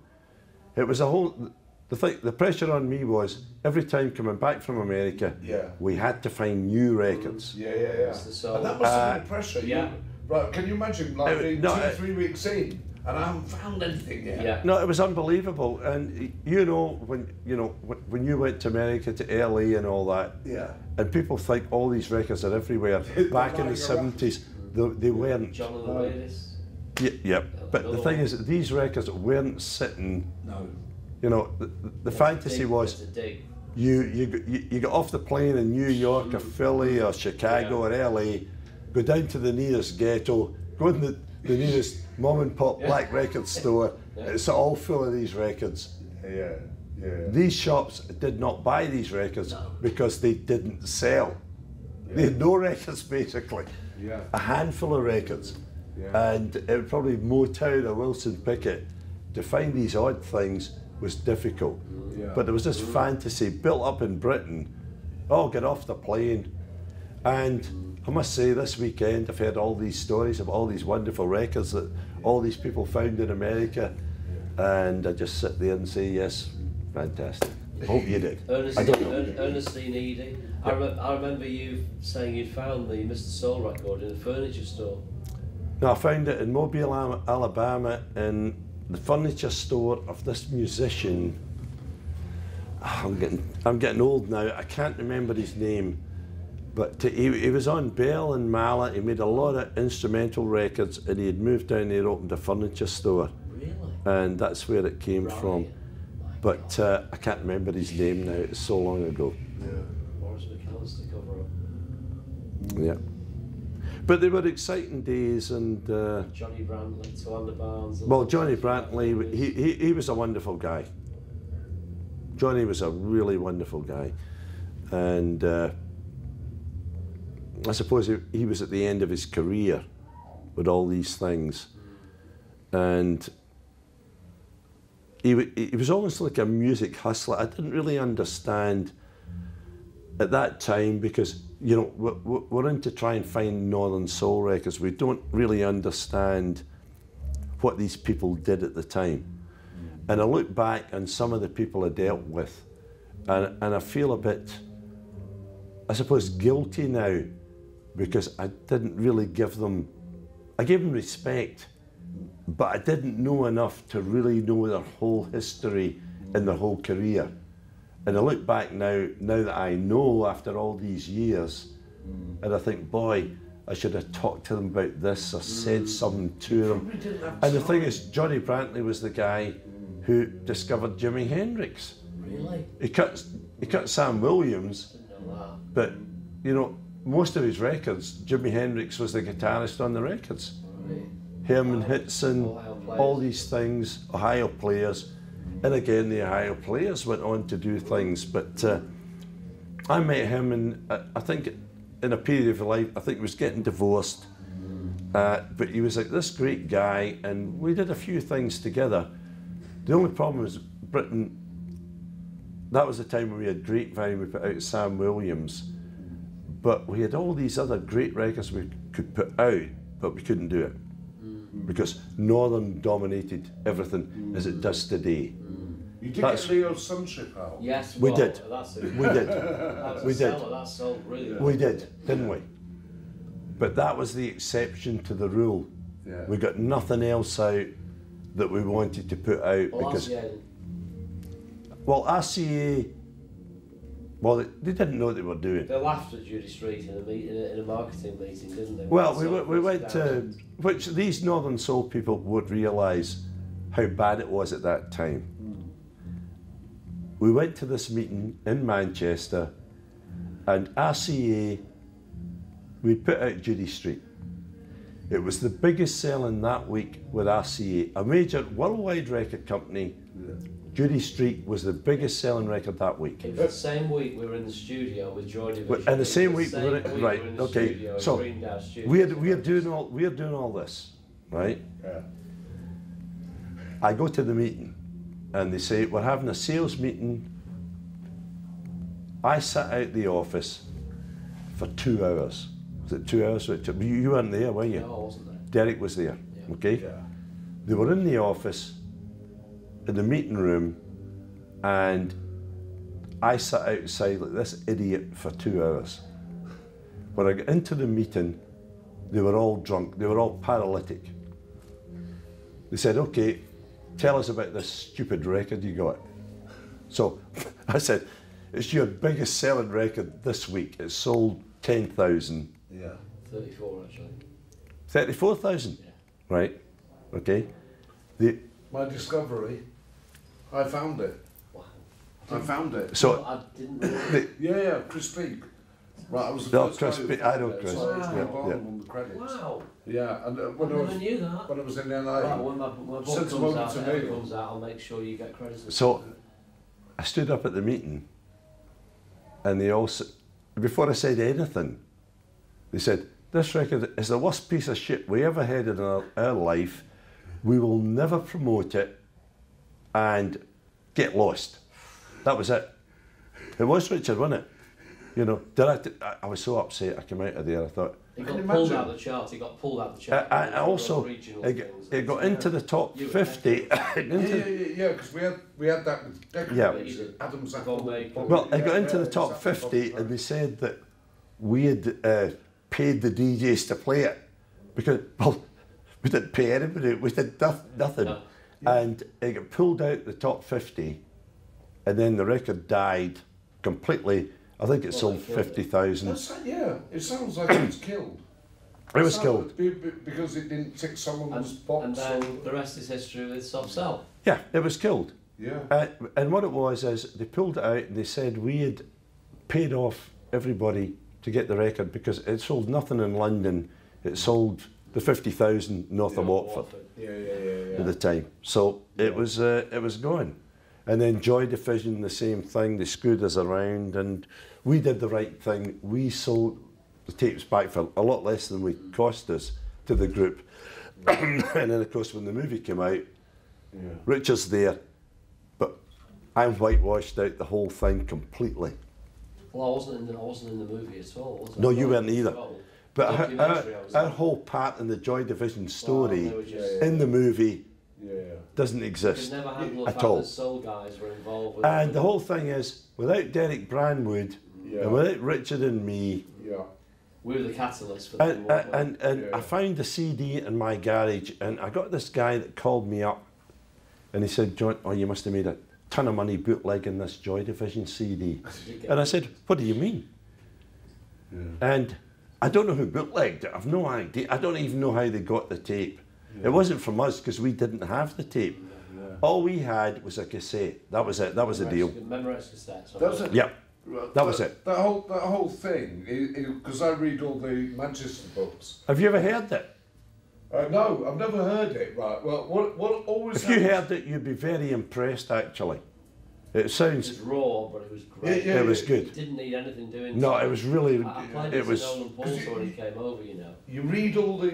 It was a whole. The pressure on me was every time coming back from America, we had to find new records. Yeah. That's the soul. And that must have been pressure. yeah. Right, can you imagine like being no, 2 or 3 weeks in and I haven't found anything yet? Yeah. No, it was unbelievable. And you know when you went to America to LA and all that, Yeah. and people think all these records are everywhere. Back in the '70s, they weren't. John and the Ladies. Yeah. But the thing is, these records weren't sitting. No. You know, the fantasy was you got off the plane in New York or Philly or Chicago or LA, go down to the nearest ghetto, go in the nearest mom and pop black record store. It's all full of these records. Yeah. These shops did not buy these records because they didn't sell. They had no records basically. Yeah. A handful of records. Yeah. And it would probably Motown or Wilson Pickett. To find these odd things was difficult. Yeah. But there was this fantasy built up in Britain. Oh, get off the plane. And I must say, this weekend I've heard all these stories of all these wonderful records that all these people found in America. And I just sit there and say, yes, fantastic. Hope you did. I don't know. Ernestine Eady. I remember you saying you'd found the Mr. Soul record in a furniture store. No, I found it in Mobile, Alabama, in the furniture store of this musician. I'm getting old now. I can't remember his name, but he was on Bell and Mallet. He made a lot of instrumental records, and he had moved down there, opened a furniture store. Really? And that's where it came from. But I can't remember his name now. It's so long ago. Yeah. Morris McAllister cover up. Yeah. But they were exciting days, and Johnny Brantley, Tawanda Barnes. well, Johnny Brantley, he was a wonderful guy. Johnny was a really wonderful guy, and I suppose he was at the end of his career with all these things, and he was almost like a music hustler. I didn't really understand at that time, because you know we're in to try and find Northern Soul records. We don't really understand what these people did at the time. And I look back on some of the people I dealt with, and I feel a bit, I suppose, guilty now, because I didn't really give them, I gave them respect, but I didn't know enough to really know their whole history and their whole career. And I look back now that I know after all these years, and I think, boy, I should have talked to them about this or said something to them. And the thing is, Johnny Brantley was the guy who discovered Jimi Hendrix. Really? He cut Sam Williams, but you know, most of his records, Jimi Hendrix was the guitarist on the records. Right. Herman Hitson, all these things, Ohio Players, and again the Ohio Players went on to do things. But I met him, and I think in a period of life, I think he was getting divorced, but he was like this great guy, and we did a few things together. The only problem was Britain. That was the time when we had Grapevine, we put out Sam Williams, but we had all these other great records we could put out, but we couldn't do it because Northern dominated everything as it does today. You did get Leo's Sonship out? Yes, we well, did. That's it. We did. That We did. That sold really well. We did, didn't we? But that was the exception to the rule. Yeah. We got nothing else out that we wanted to put out Well, because, RCA, well, RCA, well, they didn't know what they were doing. they laughed at Judy Street in a meeting, in a marketing meeting, didn't they? Well, So we went down. to, which these Northern Soul people would realise how bad it was at that time. We went to this meeting in Manchester, and RCA, we put out Judy Street. It was the biggest selling that week with RCA, a major worldwide record company. Judy Street was the biggest selling record that week. It was the same week we were in the studio with Joy Division. And the same week, we were right? in the Okay, studio at so Greendown Studios. we are doing all this, right? Yeah. I go to the meeting, and they say we're having a sales meeting. I sat out the office for 2 hours. Was it 2 hours? Richard? You weren't there, were you? No, I wasn't there. Derek was there. Yeah. Okay. Yeah. They were in the office, in the meeting room, and I sat outside like this idiot for 2 hours. When I got into the meeting, they were all drunk. They were all paralytic. They said, "Okay, tell us about this stupid record you got." So I said, "It's your biggest selling record this week. It sold 10,000. Yeah. 34 actually. 34,000. Yeah. Right? Okay. My discovery, I found it. Wow. I found it. So I didn't know. Yeah, Chris Peak. Right, I was the No, first Chris guy who Peak, found I know it, Chris. so I was Wow. involved Yeah. on the credits. Wow. Yeah, and I when never knew that. I was in LA, Right, when my book Since comes Moment out, to it Neil. comes out, I'll make sure you get credits. So I stood up at the meeting, and they all, before I said anything, they said, "This record is the worst piece of shit we ever had in our life. We will never promote it, and get lost." That was it. It was, Richard, wasn't it? You know, I was so upset. I came out of there. I thought. It got Can you pulled imagine? out of the chart. It got pulled out of the chart. I also, Regional it things. got into the top You were 50. yeah, because we had that with Decades. Yeah. Adam's Bob Maker. Well, it got into Yeah, the top exactly. 50, and they said that we had paid the DJs to play it because, well, we didn't pay anybody. We did nothing, No. and it got pulled out the top 50, and then the record died completely. I think it sold they killed it. 50,000. Yeah, it sounds like it was killed. It was killed. Because it didn't tick someone's And box. then the rest is history with Soft Cell. Yeah, it was killed. Yeah. And what it was is they pulled it out and they said we had paid off everybody to get the record because it sold nothing in London. It sold the 50,000 north of Watford Yeah. at the time. So it was gone. And then Joy Division, the same thing. They screwed us around, and we did the right thing. We sold the tapes back for a lot less than we cost us to the group. And then, of course, when the movie came out, Richard's there, but I'm whitewashed out the whole thing completely. Well, I wasn't in the movie at all. Was I? No, you weren't either. Oh. But Documentary, I was our like- whole part in the Joy Division story Well, they were just- in the movie Yeah. doesn't You exist could never handle the at fact all. that Soul guys were involved with And it. the whole thing is, without Derek Branwood Yeah. and without Richard and me, Yeah. We were the catalyst for them. and, weren't we? and Yeah. I found the CD in my garage, and I got this guy that called me up, and he said, John, oh, you must have made a ton of money bootlegging this Joy Division CD. And I said, what do you mean? Yeah. And I don't know who bootlegged it. I've no idea. I don't even know how they got the tape. It wasn't from us because we didn't have the tape. Yeah. All we had was a cassette. That was it. That was the deal. Memorex cassettes. That was it. Yep. That was it. That whole thing, because I read all the Manchester books. Have you ever heard it? No, I've never heard it. Right. Well, what always If you happens- heard it, you'd be very impressed. Actually, it It sounds. was raw, but it was great. Yeah, It was It good. didn't need anything doing. No, to it was really. I played It it was. to Nolan Paulson when he came over, you know. You read all the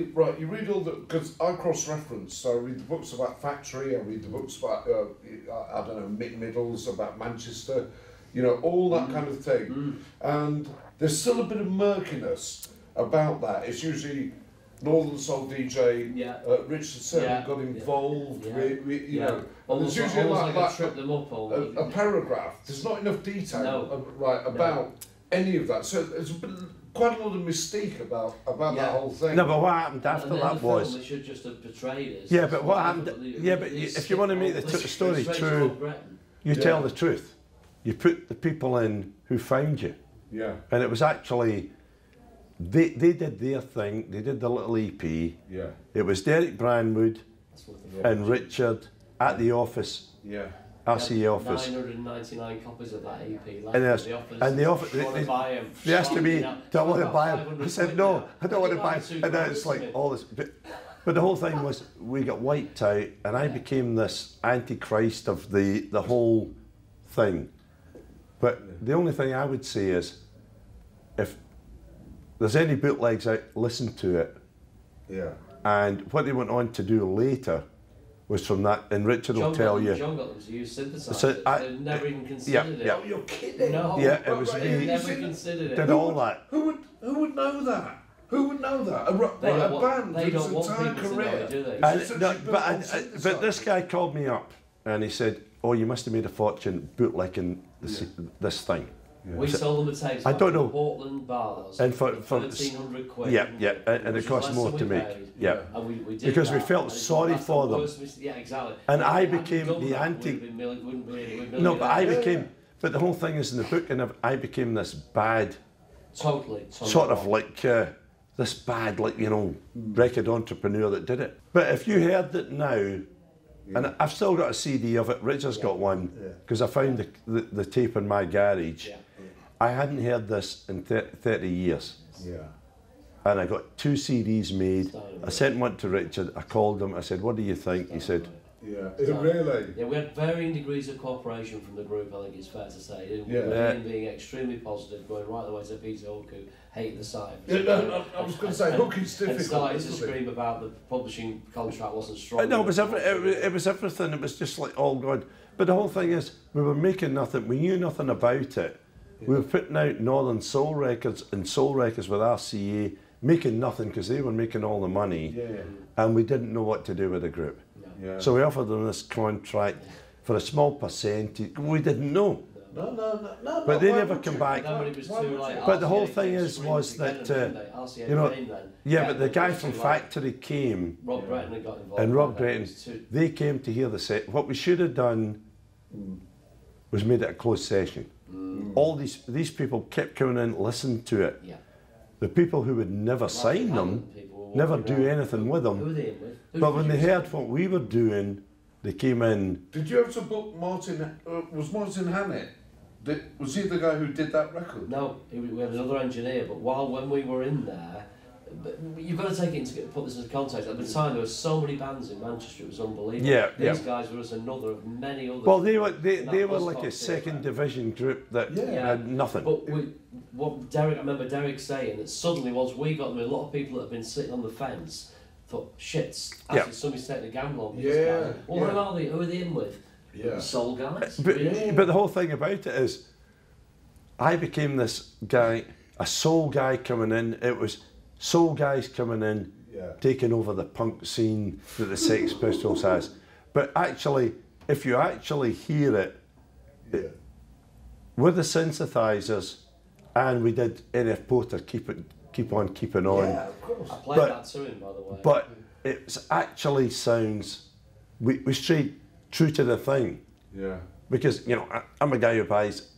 because I cross-reference. So I read the books about Factory. I read the books about I don't know Mick Middles about Manchester. You know, all that kind of thing. And there's still a bit of murkiness about that. It's usually Northern Soul DJ, Yeah. Richard Searling Yeah. got involved. Yeah. With, you know, Almost, there's usually almost like a trip them up or a paragraph. There's not enough detail, No. about any of that. So there's quite a lot of mystique about Yeah. that whole thing. No, but what happened after And then that the was. film, they should just have portrayed it. Yeah, but what happened? They- Yeah, but they if you want to make the skip story straight to true, Bob Breton. you Yeah. tell the truth. You put the people in who found you, Yeah, and it was actually they did their thing. They did the little EP. yeah, It was Derek Branwood That's what the Yeah. and Richard at the office, yeah. RCA office. 999 copies of that EP left. And there's- the office, and the office- want to buy 'em. They asked me, You know, do I want to about buy them? 500 I said, quid no, now. I don't want to Would you buy like them. to And then buy it's this like to me? all this. But the whole thing was we got wiped out, and I became this antichrist of the whole thing. But the only thing I would say is, if there's any bootlegs out, listen to it. Yeah. And what they went on to do later was from that, and Richard will tell you. John got them to use synthesizers. So They've never even considered it. yeah. Oh, you're kidding. No. Yeah, it was Right, me. you Never see- considered it. Did all that. Who would know that? Who would know that? They A don't want, band they whose don't want entire people to career. know it, do they? And, It's no, essentially but, built on but this synthesizers. guy called me up and he said, oh, you must have made a fortune bootlegging this thing. We sold them the tapes. I don't know. Portland bars. And for 1,300 quid. Yeah, yeah, and which it cost was more less to than we make. paid. Yeah. And we did Because we that, felt and it's sorry that's the for them. worst mis- Yeah, exactly. And If I we hadn't became done the that, anti- we'd been wouldn't we? No, but I Yeah, became, but the whole thing is in the book, and I became this bad, Totally. sort of like, this bad, like, you know, record entrepreneur that did it. But if you heard it now, and I've still got a CD of it, Richard's got one, because I found the tape in my garage. Yeah. I hadn't heard this in 30 years. Yeah. And I got 2 CDs made. I sent one to Richard. I called him. I said, what do you think? He said, Yeah. Really? Yeah, we had varying degrees of cooperation from the group, I think it's fair to say. Didn't we? Yeah. Ian being extremely positive, going right the way to Peter Hook, who hated the site. Yeah, no, I was going to say, Hook is And difficult, started to isn't it? scream about the publishing contract wasn't strong. no, it was, enough. it was everything. It was just like, oh God. But the whole thing is, we were making nothing. We knew nothing about it. We were putting out Northern Soul Records and Soul Records with RCA, making nothing because they were making all the money. Yeah. And we didn't know what to do with the group. Yeah. So we offered them this contract for a small percentage. We didn't know. No. But they why never would come you? back. No, but it was Why too would late. you? But the whole RCA thing came is, screaming was together, that, didn't they? RCA you know, came then. Yeah, but the it guy was from too late. Factory came, Rob Breton had got involved. and Rob with that. Breton, It was too- they came to hear the set. What we should have done was made it a closed session. All these people kept coming in, listened to it. Yeah. The people who would never sign them, People were never walking do around. anything with Who them. were they in with? Who But when they produced heard what we were doing, they came in. Did you have to book Martin? Was Martin Hannett? Was he the guy who did that record? No, we had another engineer, but when we were in there, but you've got to take it into put this into context. At the time, there were so many bands in Manchester; it was unbelievable. Yeah, These yeah. guys were just another of many others. Well, they And were that like a was second division group that Yeah. had nothing. But I remember Derek saying that suddenly once we got them, a lot of people that had been sitting on the fence thought, shit, actually Yeah. somebody's taking a gamble on Yeah, these guys. Well, yeah. who are they? Who are they in with? Yeah. Soul guys. But the whole thing about it is, I became this guy, a soul guy coming in. It was soul guys coming in, taking over the punk scene that the Sex Pistols has. But actually, if you actually hear it, with the synthesizers, and we did NF Porter, keep on keeping on. Yeah, of course. I played that to him, by the way. But it actually sounds, we stayed true to the thing. Yeah. Because, you know, I'm a guy who buys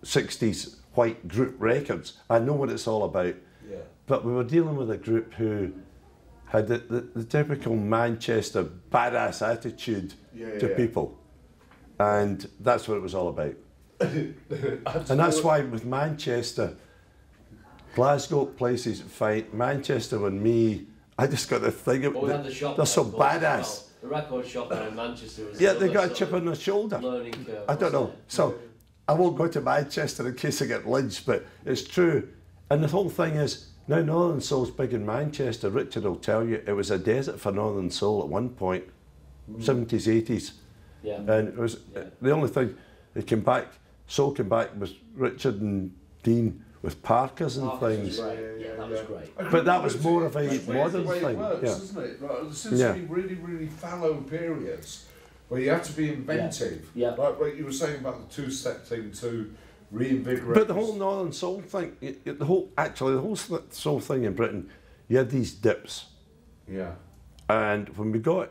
60s white group records. I know what it's all about. Yeah. But we were dealing with a group who had the typical Manchester badass attitude to people. And that's what it was all about. And that's why with Manchester, Glasgow places fight. Manchester and me, I just got the thing of they're so badass. The record shop in Manchester was they got a chip on their shoulder. learning curve. I don't know. So I won't go to Manchester in case I get lynched, but it's true. And the whole thing is, now Northern Soul's big in Manchester. Richard will tell you it was a desert for Northern Soul at one point, 70s, 80s. Yeah. And it was the only thing that came back, Soul came back was Richard and Dean with Parkers and things. Was great. Yeah, that was great. But that was more of a modern the way thing. It works, isn't it? Right, there seems to be really, really fallow periods where you have to be inventive. Yeah. Like what you were saying about the two-step thing to reinvigorate. But the whole Northern Soul thing, the whole soul thing in Britain, you had these dips. Yeah. And when we got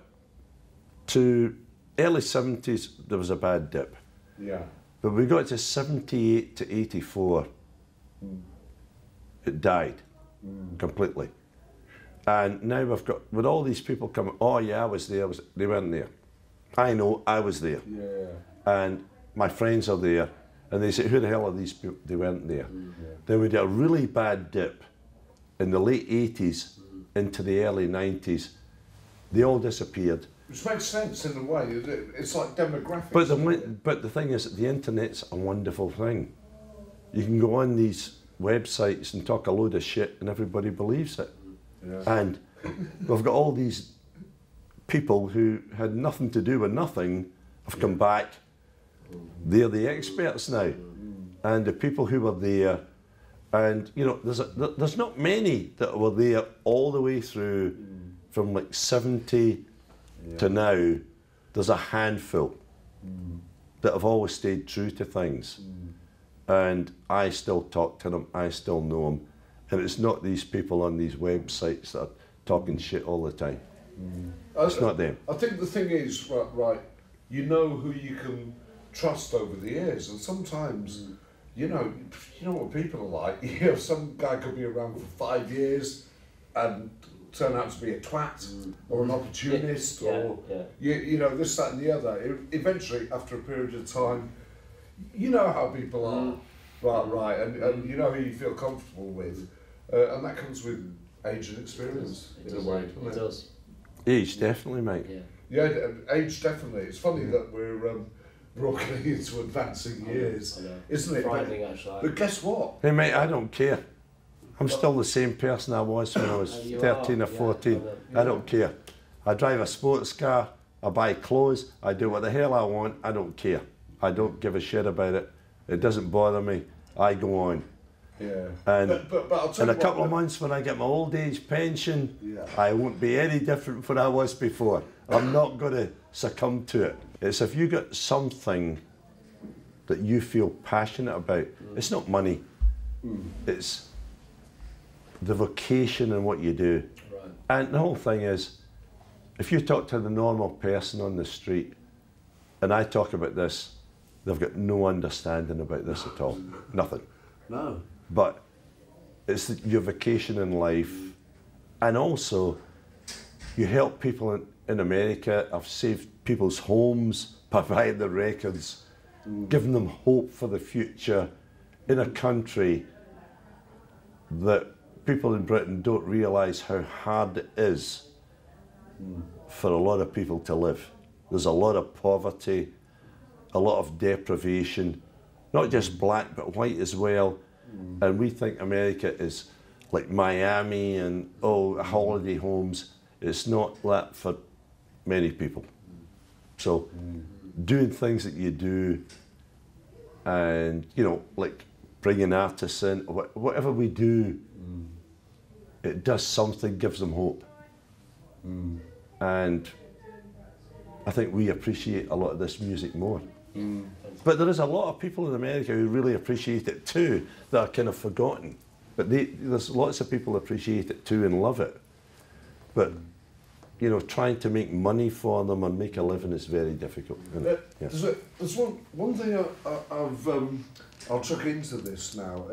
to early 70s, there was a bad dip. Yeah. But we got to 78 to 84, it died completely. And now we've got, with all these people coming, oh yeah, I was there, they weren't there. I know, I was there. Yeah. And my friends are there, and they say, who the hell are these people? They weren't there. Then we did a really bad dip in the late 80s into the early 90s. They all disappeared. Which makes sense in a way. It's like demographics. But the thing is, the internet's a wonderful thing. You can go on these websites and talk a load of shit and everybody believes it. Yeah. And we've got all these people who had nothing to do with nothing have come back. They're the experts now. And the people who were there, and you know, there's not many that were there all the way through from like 70 to now. There's a handful that have always stayed true to things. And I still talk to them, I still know them. And it's not these people on these websites that are talking shit all the time. It's not them. I think the thing is, right, you know who you can trust over the years, and sometimes, you know what people are like. You know, some guy could be around for 5 years and turn out to be a twat or an opportunist or you know, this, that, and the other. Eventually, after a period of time, you know how people are, right, and you know who you feel comfortable with, and that comes with age and experience in a way. It does. Age, definitely, mate. Yeah, age definitely. It's funny that we're all getting into advancing years, isn't it? Frightening, actually. But guess what? Hey mate, I don't care. I'm still the same person I was when I was 13 or 14. I don't care. I drive a sports car, I buy clothes, I do what the hell I want, I don't care. I don't give a shit about it. It doesn't bother me. I go on. Yeah. And but I'll tell in a you couple of months when I get my old age pension, I won't be any different from what I was before. I'm not going to succumb to it. It's if you got something that you feel passionate about, it's not money, it's the vocation in what you do. Right. And the whole thing is, if you talk to the normal person on the street, and I talk about this, they've got no understanding about this at all. Nothing. No. But it's your vocation in life, and also you help people in America. I've saved people's homes by buying the records, giving them hope for the future in a country that people in Britain don't realise how hard it is for a lot of people to live. There's a lot of poverty, a lot of deprivation, not just black but white as well. And we think America is like Miami and holiday homes. It's not that for many people. So doing things that you do, and you know, like bringing artists in, whatever we do, it does something, gives them hope. And I think we appreciate a lot of this music more. But there is a lot of people in America who really appreciate it too, that are kind of forgotten. But there's lots of people who appreciate it too and love it. But, you know, trying to make money for them and make a living is very difficult. There's one thing I'll chuck into this now.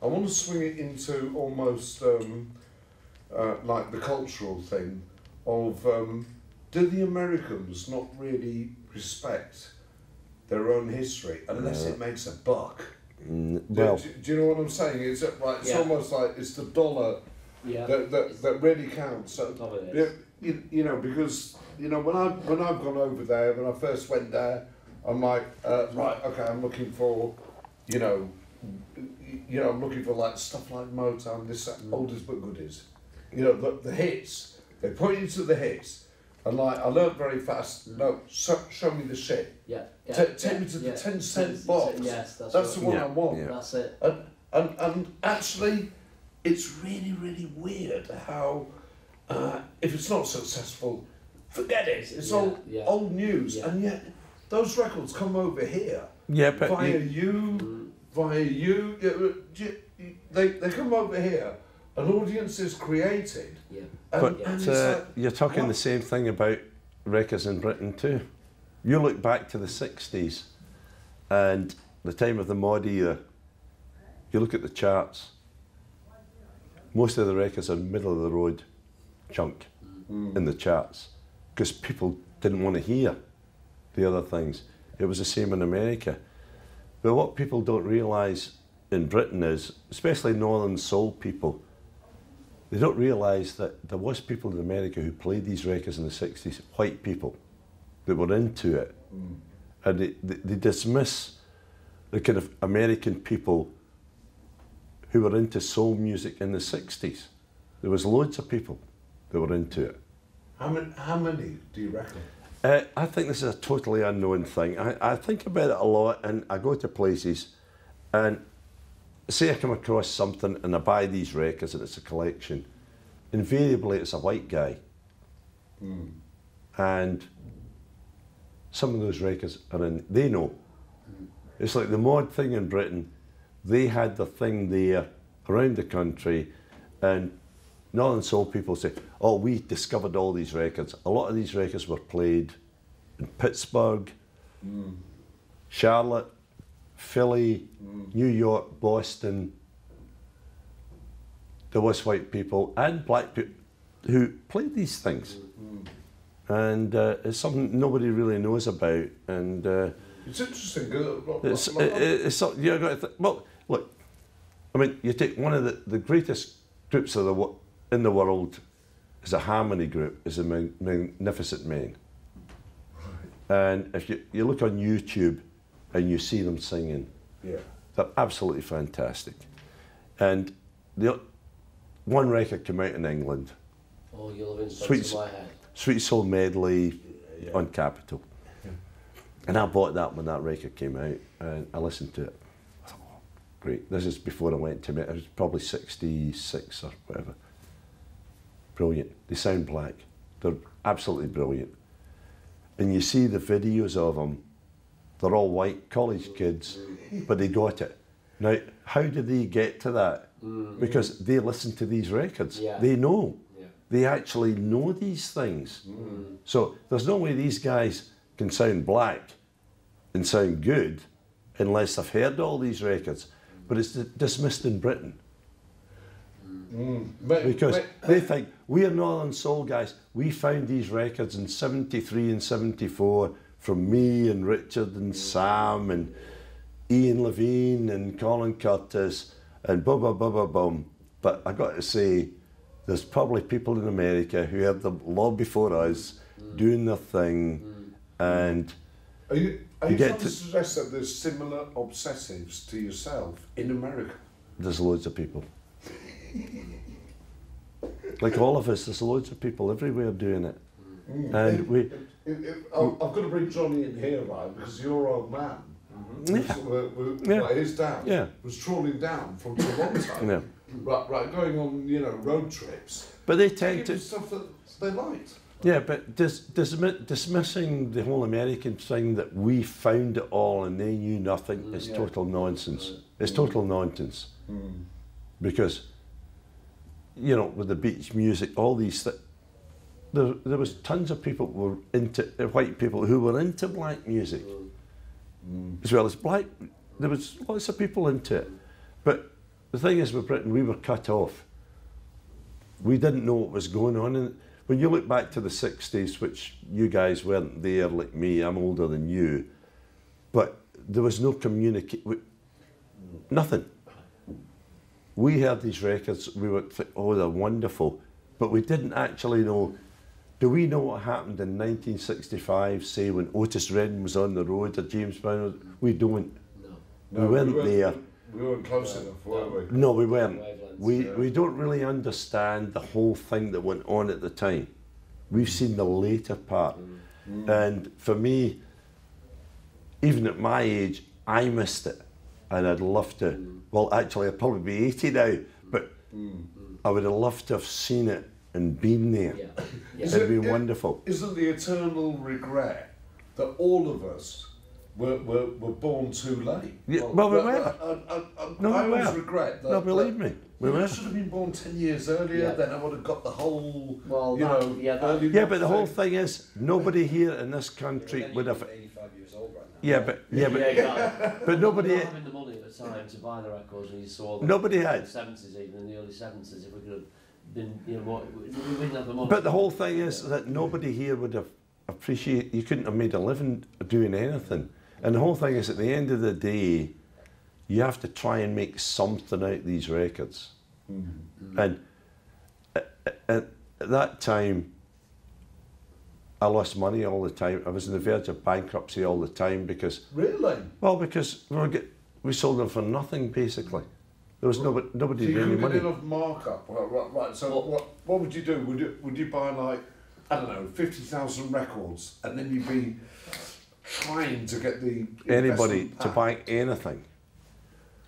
I want to swing it into almost like the cultural thing of do the Americans not really respect their own history unless it makes a buck? Well, do you know what I'm saying? It's almost like it's the dollar that really counts. So, you know, because you know when I've gone over there, when I first went there, I'm like, right, okay, I'm looking for, I'm looking for like stuff like Motown, this, oldies but goodies. You know, the hits. They point you to the hits. And like, I learned very fast, no, show me the shit. Take me to the 10-cent box. Yes, that's the one I want. Yeah. That's it. And actually, it's really, really weird how, if it's not successful, forget it. It's all old news. Yeah. And yet, those records come over here. Yeah, but via you, they come over here. An audience is created. Yeah. But and it's like, you're talking what? the same thing about records in Britain too. You look back to the 60s and the time of the mod era, you look at the charts, most of the records are middle of the road junk in the charts because people didn't want to hear the other things. It was the same in America. But what people don't realise in Britain is, especially Northern Soul people, they don't realise that there was people in America who played these records in the 60s, white people, that were into it. And they dismiss the kind of American people who were into soul music in the 60s. There was loads of people that were into it. How many do you reckon? I think this is a totally unknown thing. I think about it a lot, and I go to places and say I come across something and I buy these records and it's a collection. Invariably it's a white guy. And some of those records are in, they know. It's like the mod thing in Britain, they had the thing there around the country, and Northern Soul people say, oh, we discovered all these records. A lot of these records were played in Pittsburgh, Charlotte, Philly, New York, Boston. There was white people and black people who played these things. And it's something nobody really knows about. And it's interesting. you're going to well, look, I mean, you take one of the greatest groups of in the world is a harmony group, is the Magnificent Men. And if you look on YouTube and you see them singing, they're absolutely fantastic. And one record came out in England, Oh, you'll have insights in my head. Sweet Soul Medley on Capitol. And I bought that when that record came out, and I listened to it. I thought, oh, great. This is before I went to it. I was probably 66 or whatever. Brilliant. They sound black. They're absolutely brilliant. And you see the videos of them, they're all white college kids, but they got it. Now, how did they get to that? Because they listen to these records. They know. They actually know these things. So there's no way these guys can sound black and sound good unless they've heard all these records. But it's dismissed in Britain. Because they think, we are Northern Soul guys, we found these records in 73 and 74 from me and Richard and Sam and Ian Levine and Colin Curtis and boom. But I got to say, there's probably people in America who heard them long before us doing their thing, and Are you trying to suggest that there's similar obsessives to yourself in America? There's loads of people. Like all of us, there's loads of people everywhere doing it. And I've got to bring Johnny in here, right, because your old man, Like his dad was trawling down from Toronto, right, going on, you know, road trips. But they tend to stuff that they liked. Yeah, but dismissing the whole American thing that we found it all and they knew nothing is total nonsense. It's total nonsense. Because, you know, with the beach music, all these things, there was tons of people who were into, white people who were into black music, as well as black. There was lots of people into it. But the thing is with Britain, we were cut off. We didn't know what was going on. And when you look back to the 60s, which you guys weren't there like me, I'm older than you, but there was no communication, nothing. We heard these records, we were like, oh, they're wonderful, but we didn't actually know. Do we know what happened in 1965, say, when Otis Redding was on the road or James Brown? We don't. No. We weren't there. We weren't close enough, were we? No, we weren't. We don't really understand the whole thing that went on at the time. We've seen the later part. And for me, even at my age, I missed it. And I'd love to, well, actually, I'd probably be 80 now, but I would have loved to have seen it and been there. It'd be wonderful. Isn't the eternal regret that all of us were born too late? Yeah, well, we were. I always regret that. No, believe me, we were. I should have been born 10 years earlier, then I would have got the whole, early. Yeah, but the whole thing is, nobody here in this country would have. 85 years old right now. But nobody. Not having the money at the time to buy the records, and you saw them. Nobody had. In the 70s, even in the early 70s, if we could have been, you know, we wouldn't have the money. But the whole thing is that nobody here would have appreciated. You couldn't have made a living doing anything. And the whole thing is, at the end of the day, you have to try and make something out of these records. And at that time, I lost money all the time. I was on the verge of bankruptcy all the time because... Really? Well, because we sold them for nothing, basically. There was nobody so doing any money. You couldn't get enough markup. Right. So what would you do? Would you buy, like, I don't know, 50,000 records, and then you'd be trying to get the anybody to buy anything.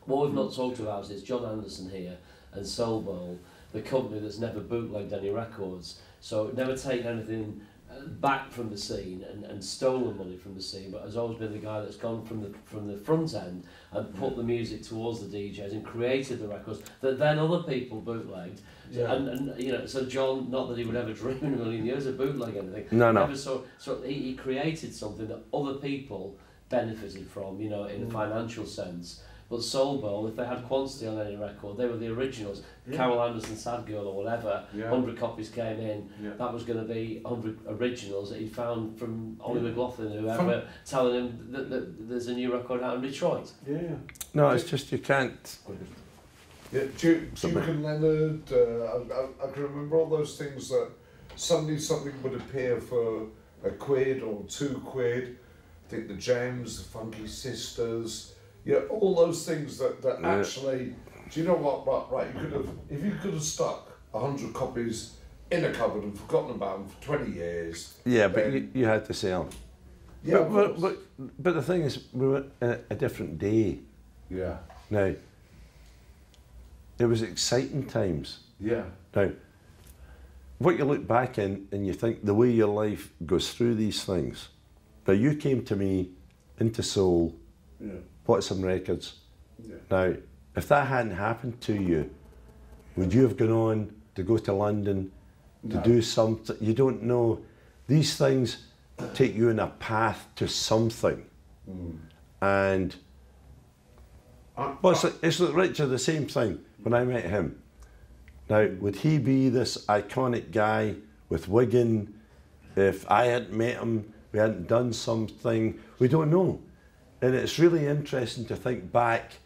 What we've not talked about is John Anderson here and Soul Bowl, the company that's never bootlegged any records, so never taken anything back from the scene and stolen money from the scene, but has always been the guy that's gone from the front end and put the music towards the DJs and created the records that then other people bootlegged. And you know, so John, not that he would ever dream in a million years of bootleg anything. No. So he created something that other people benefited from, you know, in a financial sense. But Soul Bowl, if they had quantity on any record, they were the originals. Carol Anderson, Sad Girl or whatever, 100 copies came in, that was going to be 100 originals that he found from Ollie McLaughlin, whoever, telling him that there's a new record out in Detroit. No, it's just you can't... Duke and Leonard, I can remember all those things that suddenly something would appear for £1 or £2. I think the Jams, the Funky Sisters... all those things that actually, do you know what, right, you could have, if you could have stuck 100 copies in a cupboard and forgotten about them for 20 years. Yeah, but you had to sell them. Yeah, but the thing is, we were in a different day. Yeah. Now, it was exciting times. Yeah. Now, what you look back in and you think the way your life goes through these things. Now, you came to me into soul, bought some records. Now, if that hadn't happened to you, would you have gone on to go to London to do something? You don't know. These things take you in a path to something. And it's like Richard, the same thing when I met him. Now, would he be this iconic guy with Wigan if I hadn't met him, we hadn't done something? We don't know. And it's really interesting to think back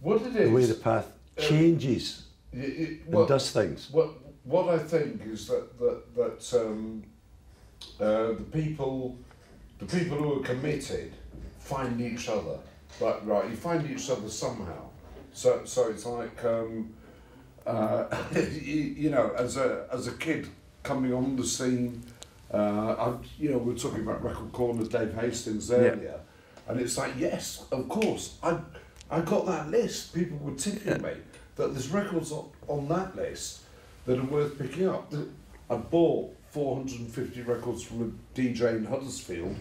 the way the path changes and does things. What I think is that the people who are committed find each other. Right, you find each other somehow. So it's like you know, as a kid coming on the scene, we were talking about Record Corner, Dave Hastings earlier. And it's like, yes, of course, I got that list. People were tipping me that there's records on that list that are worth picking up. I bought 450 records from a DJ in Huddersfield.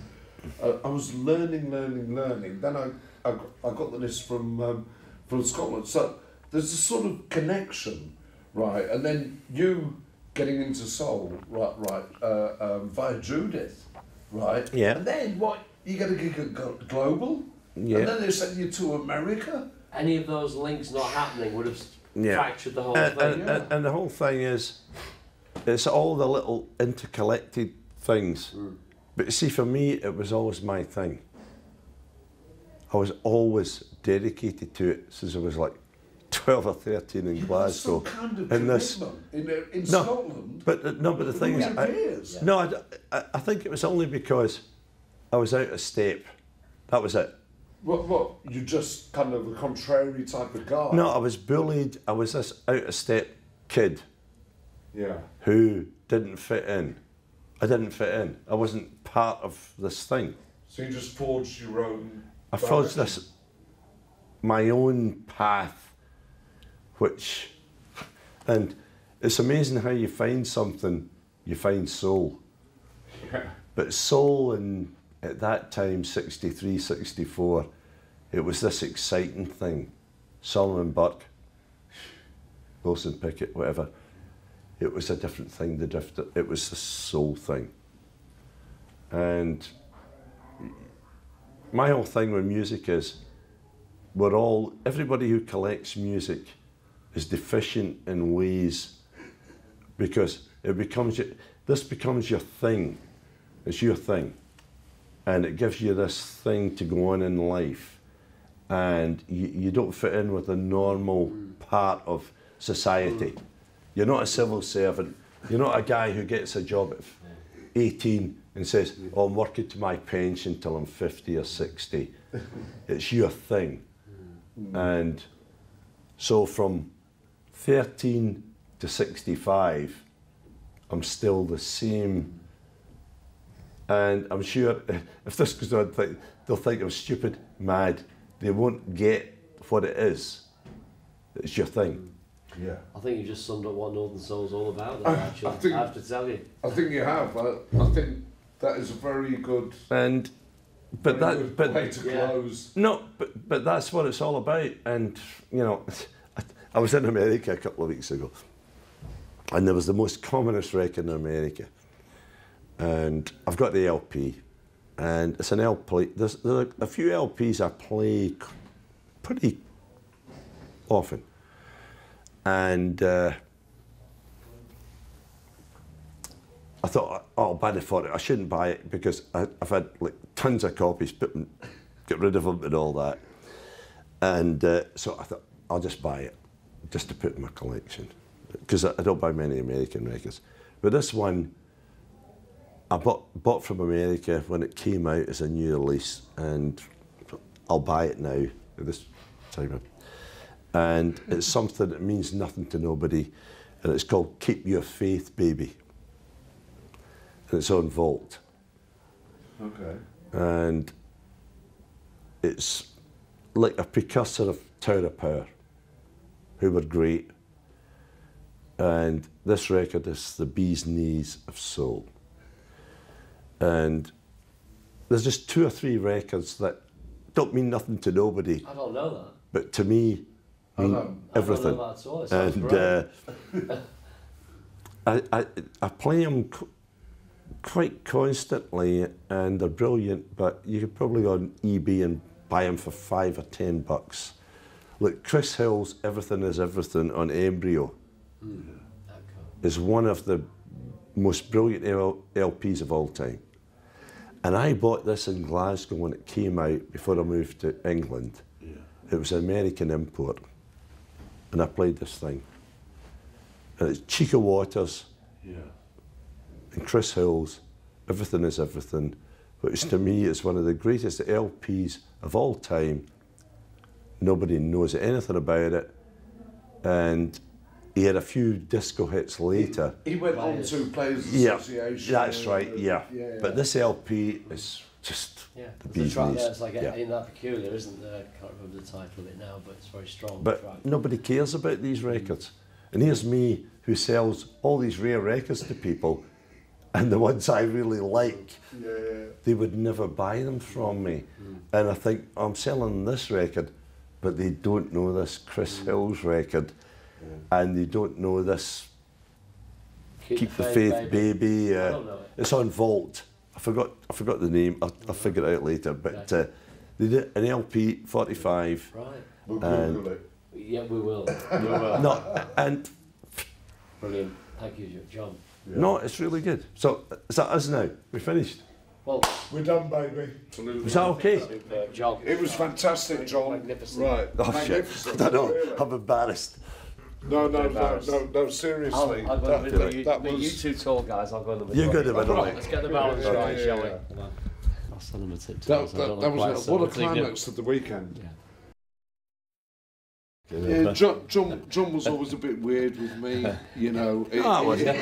I was learning. Then I got the list from Scotland. So there's a sort of connection, right? And then you getting into soul, right, via Judith, right? Yeah. And then what? You get a gig at Global? Yeah. And then they send you to America? Any of those links not happening would have fractured the whole and, thing. and the whole thing is, it's all the little interconnected things. But you see, for me, it was always my thing. I was always dedicated to it since I was like 12 or 13 in Glasgow. Some kind of in this, commitment in Scotland. but the thing is, I think it was only because I was out of step. That was it. What? You just kind of a contrary type of guy? No, I was bullied. I was this out of step kid. Yeah. Who didn't fit in. I didn't fit in. I wasn't part of this thing. So you just forged your own. I forged my own path, and it's amazing how you find something, you find soul. Yeah. But soul at that time, 63, 64, it was this exciting thing. Solomon Burke, Wilson Pickett, whatever. It was a different thing, it was the soul thing. And my whole thing with music is, everybody who collects music is deficient in ways, because this becomes your thing. It's your thing. And it gives you this thing to go on in life. And you don't fit in with the normal part of society. You're not a civil servant. You're not a guy who gets a job at 18 and says, oh, I'm working to my pension till I'm 50 or 60. It's your thing. And so from 13 to 65, I'm still the same. And I'm sure if this goes on, they'll think I'm stupid, mad. They won't get what it is. It's your thing. Yeah. I think you just summed up what Northern Soul's all about there, actually. I have to tell you. I think you have. I think that is a very good way to close. No, but that's what it's all about. And, you know, I was in America a couple of weeks ago, and there was the most commonest record in America. And I've got the LP, and it's an LP. There's a few LPs I play pretty often. And I thought, oh, I'll buy it for it. I shouldn't buy it because I've had like tons of copies, get rid of them and all that. And so I thought, I'll just buy it, just to put in my collection. Because I don't buy many American records. But this one, I bought from America when it came out as a new release, and I'll buy it now at this time. And it's something that means nothing to nobody, and it's called Keep Your Faith, Baby. And it's on Vault. Okay. And it's like a precursor of Tower of Power, who were great. And this record is the bee's knees of soul. And there's just 2 or 3 records that don't mean nothing to nobody. I don't know that. But to me, mean everything. I don't know that at all. And I play them quite constantly, and they're brilliant. But you could probably go on eBay and buy them for $5 or $10. Look, Chris Hill's "Everything Is Everything" on Embryo is one of the most brilliant LPs of all time. And I bought this in Glasgow when it came out before I moved to England. Yeah. It was an American import. And I played this thing. And it's Chica Waters and Chris Hill's "Everything Is Everything," which to me is one of the greatest LPs of all time. Nobody knows anything about it. And he had a few disco hits later. He went on to Players Association. That's right, yeah. But this LP is just Yeah, the there's a bee's track knees. there, it's like Yeah. Ain't That Peculiar, isn't there? I can't remember the title of it now, but it's a very strong But track. nobody cares about these records. And here's me, who sells all these rare records to people, and the ones I really like, they would never buy them from me. And I think, I'm selling this record, but they don't know this Chris Hill's record, and they don't know this Keep the Faith Baby. I don't know it. It's on Vault. I forgot the name. I'll figure it out later. But they did an LP 45. Right. We'll Google it. Yeah, we will. We will. No, and Brilliant. Thank you, John. Yeah. no, it's really good. So is that us now? We finished. Well, We're done, baby. Is that okay? superb, John. It was fantastic, John. Magnificent. Right. Oh shit! Magnificent. I don't know. Really. I'm embarrassed. No, seriously. I'll go in the middle. You, that you was- two tall guys, I'll go in the middle. You go in the middle. Right. Let's get the balance Yeah, right, yeah, shall yeah. we? Come on. I'll send them a tip. That was what a climax of the weekend. Yeah, John was always a bit weird with me, you know. No, it wasn't.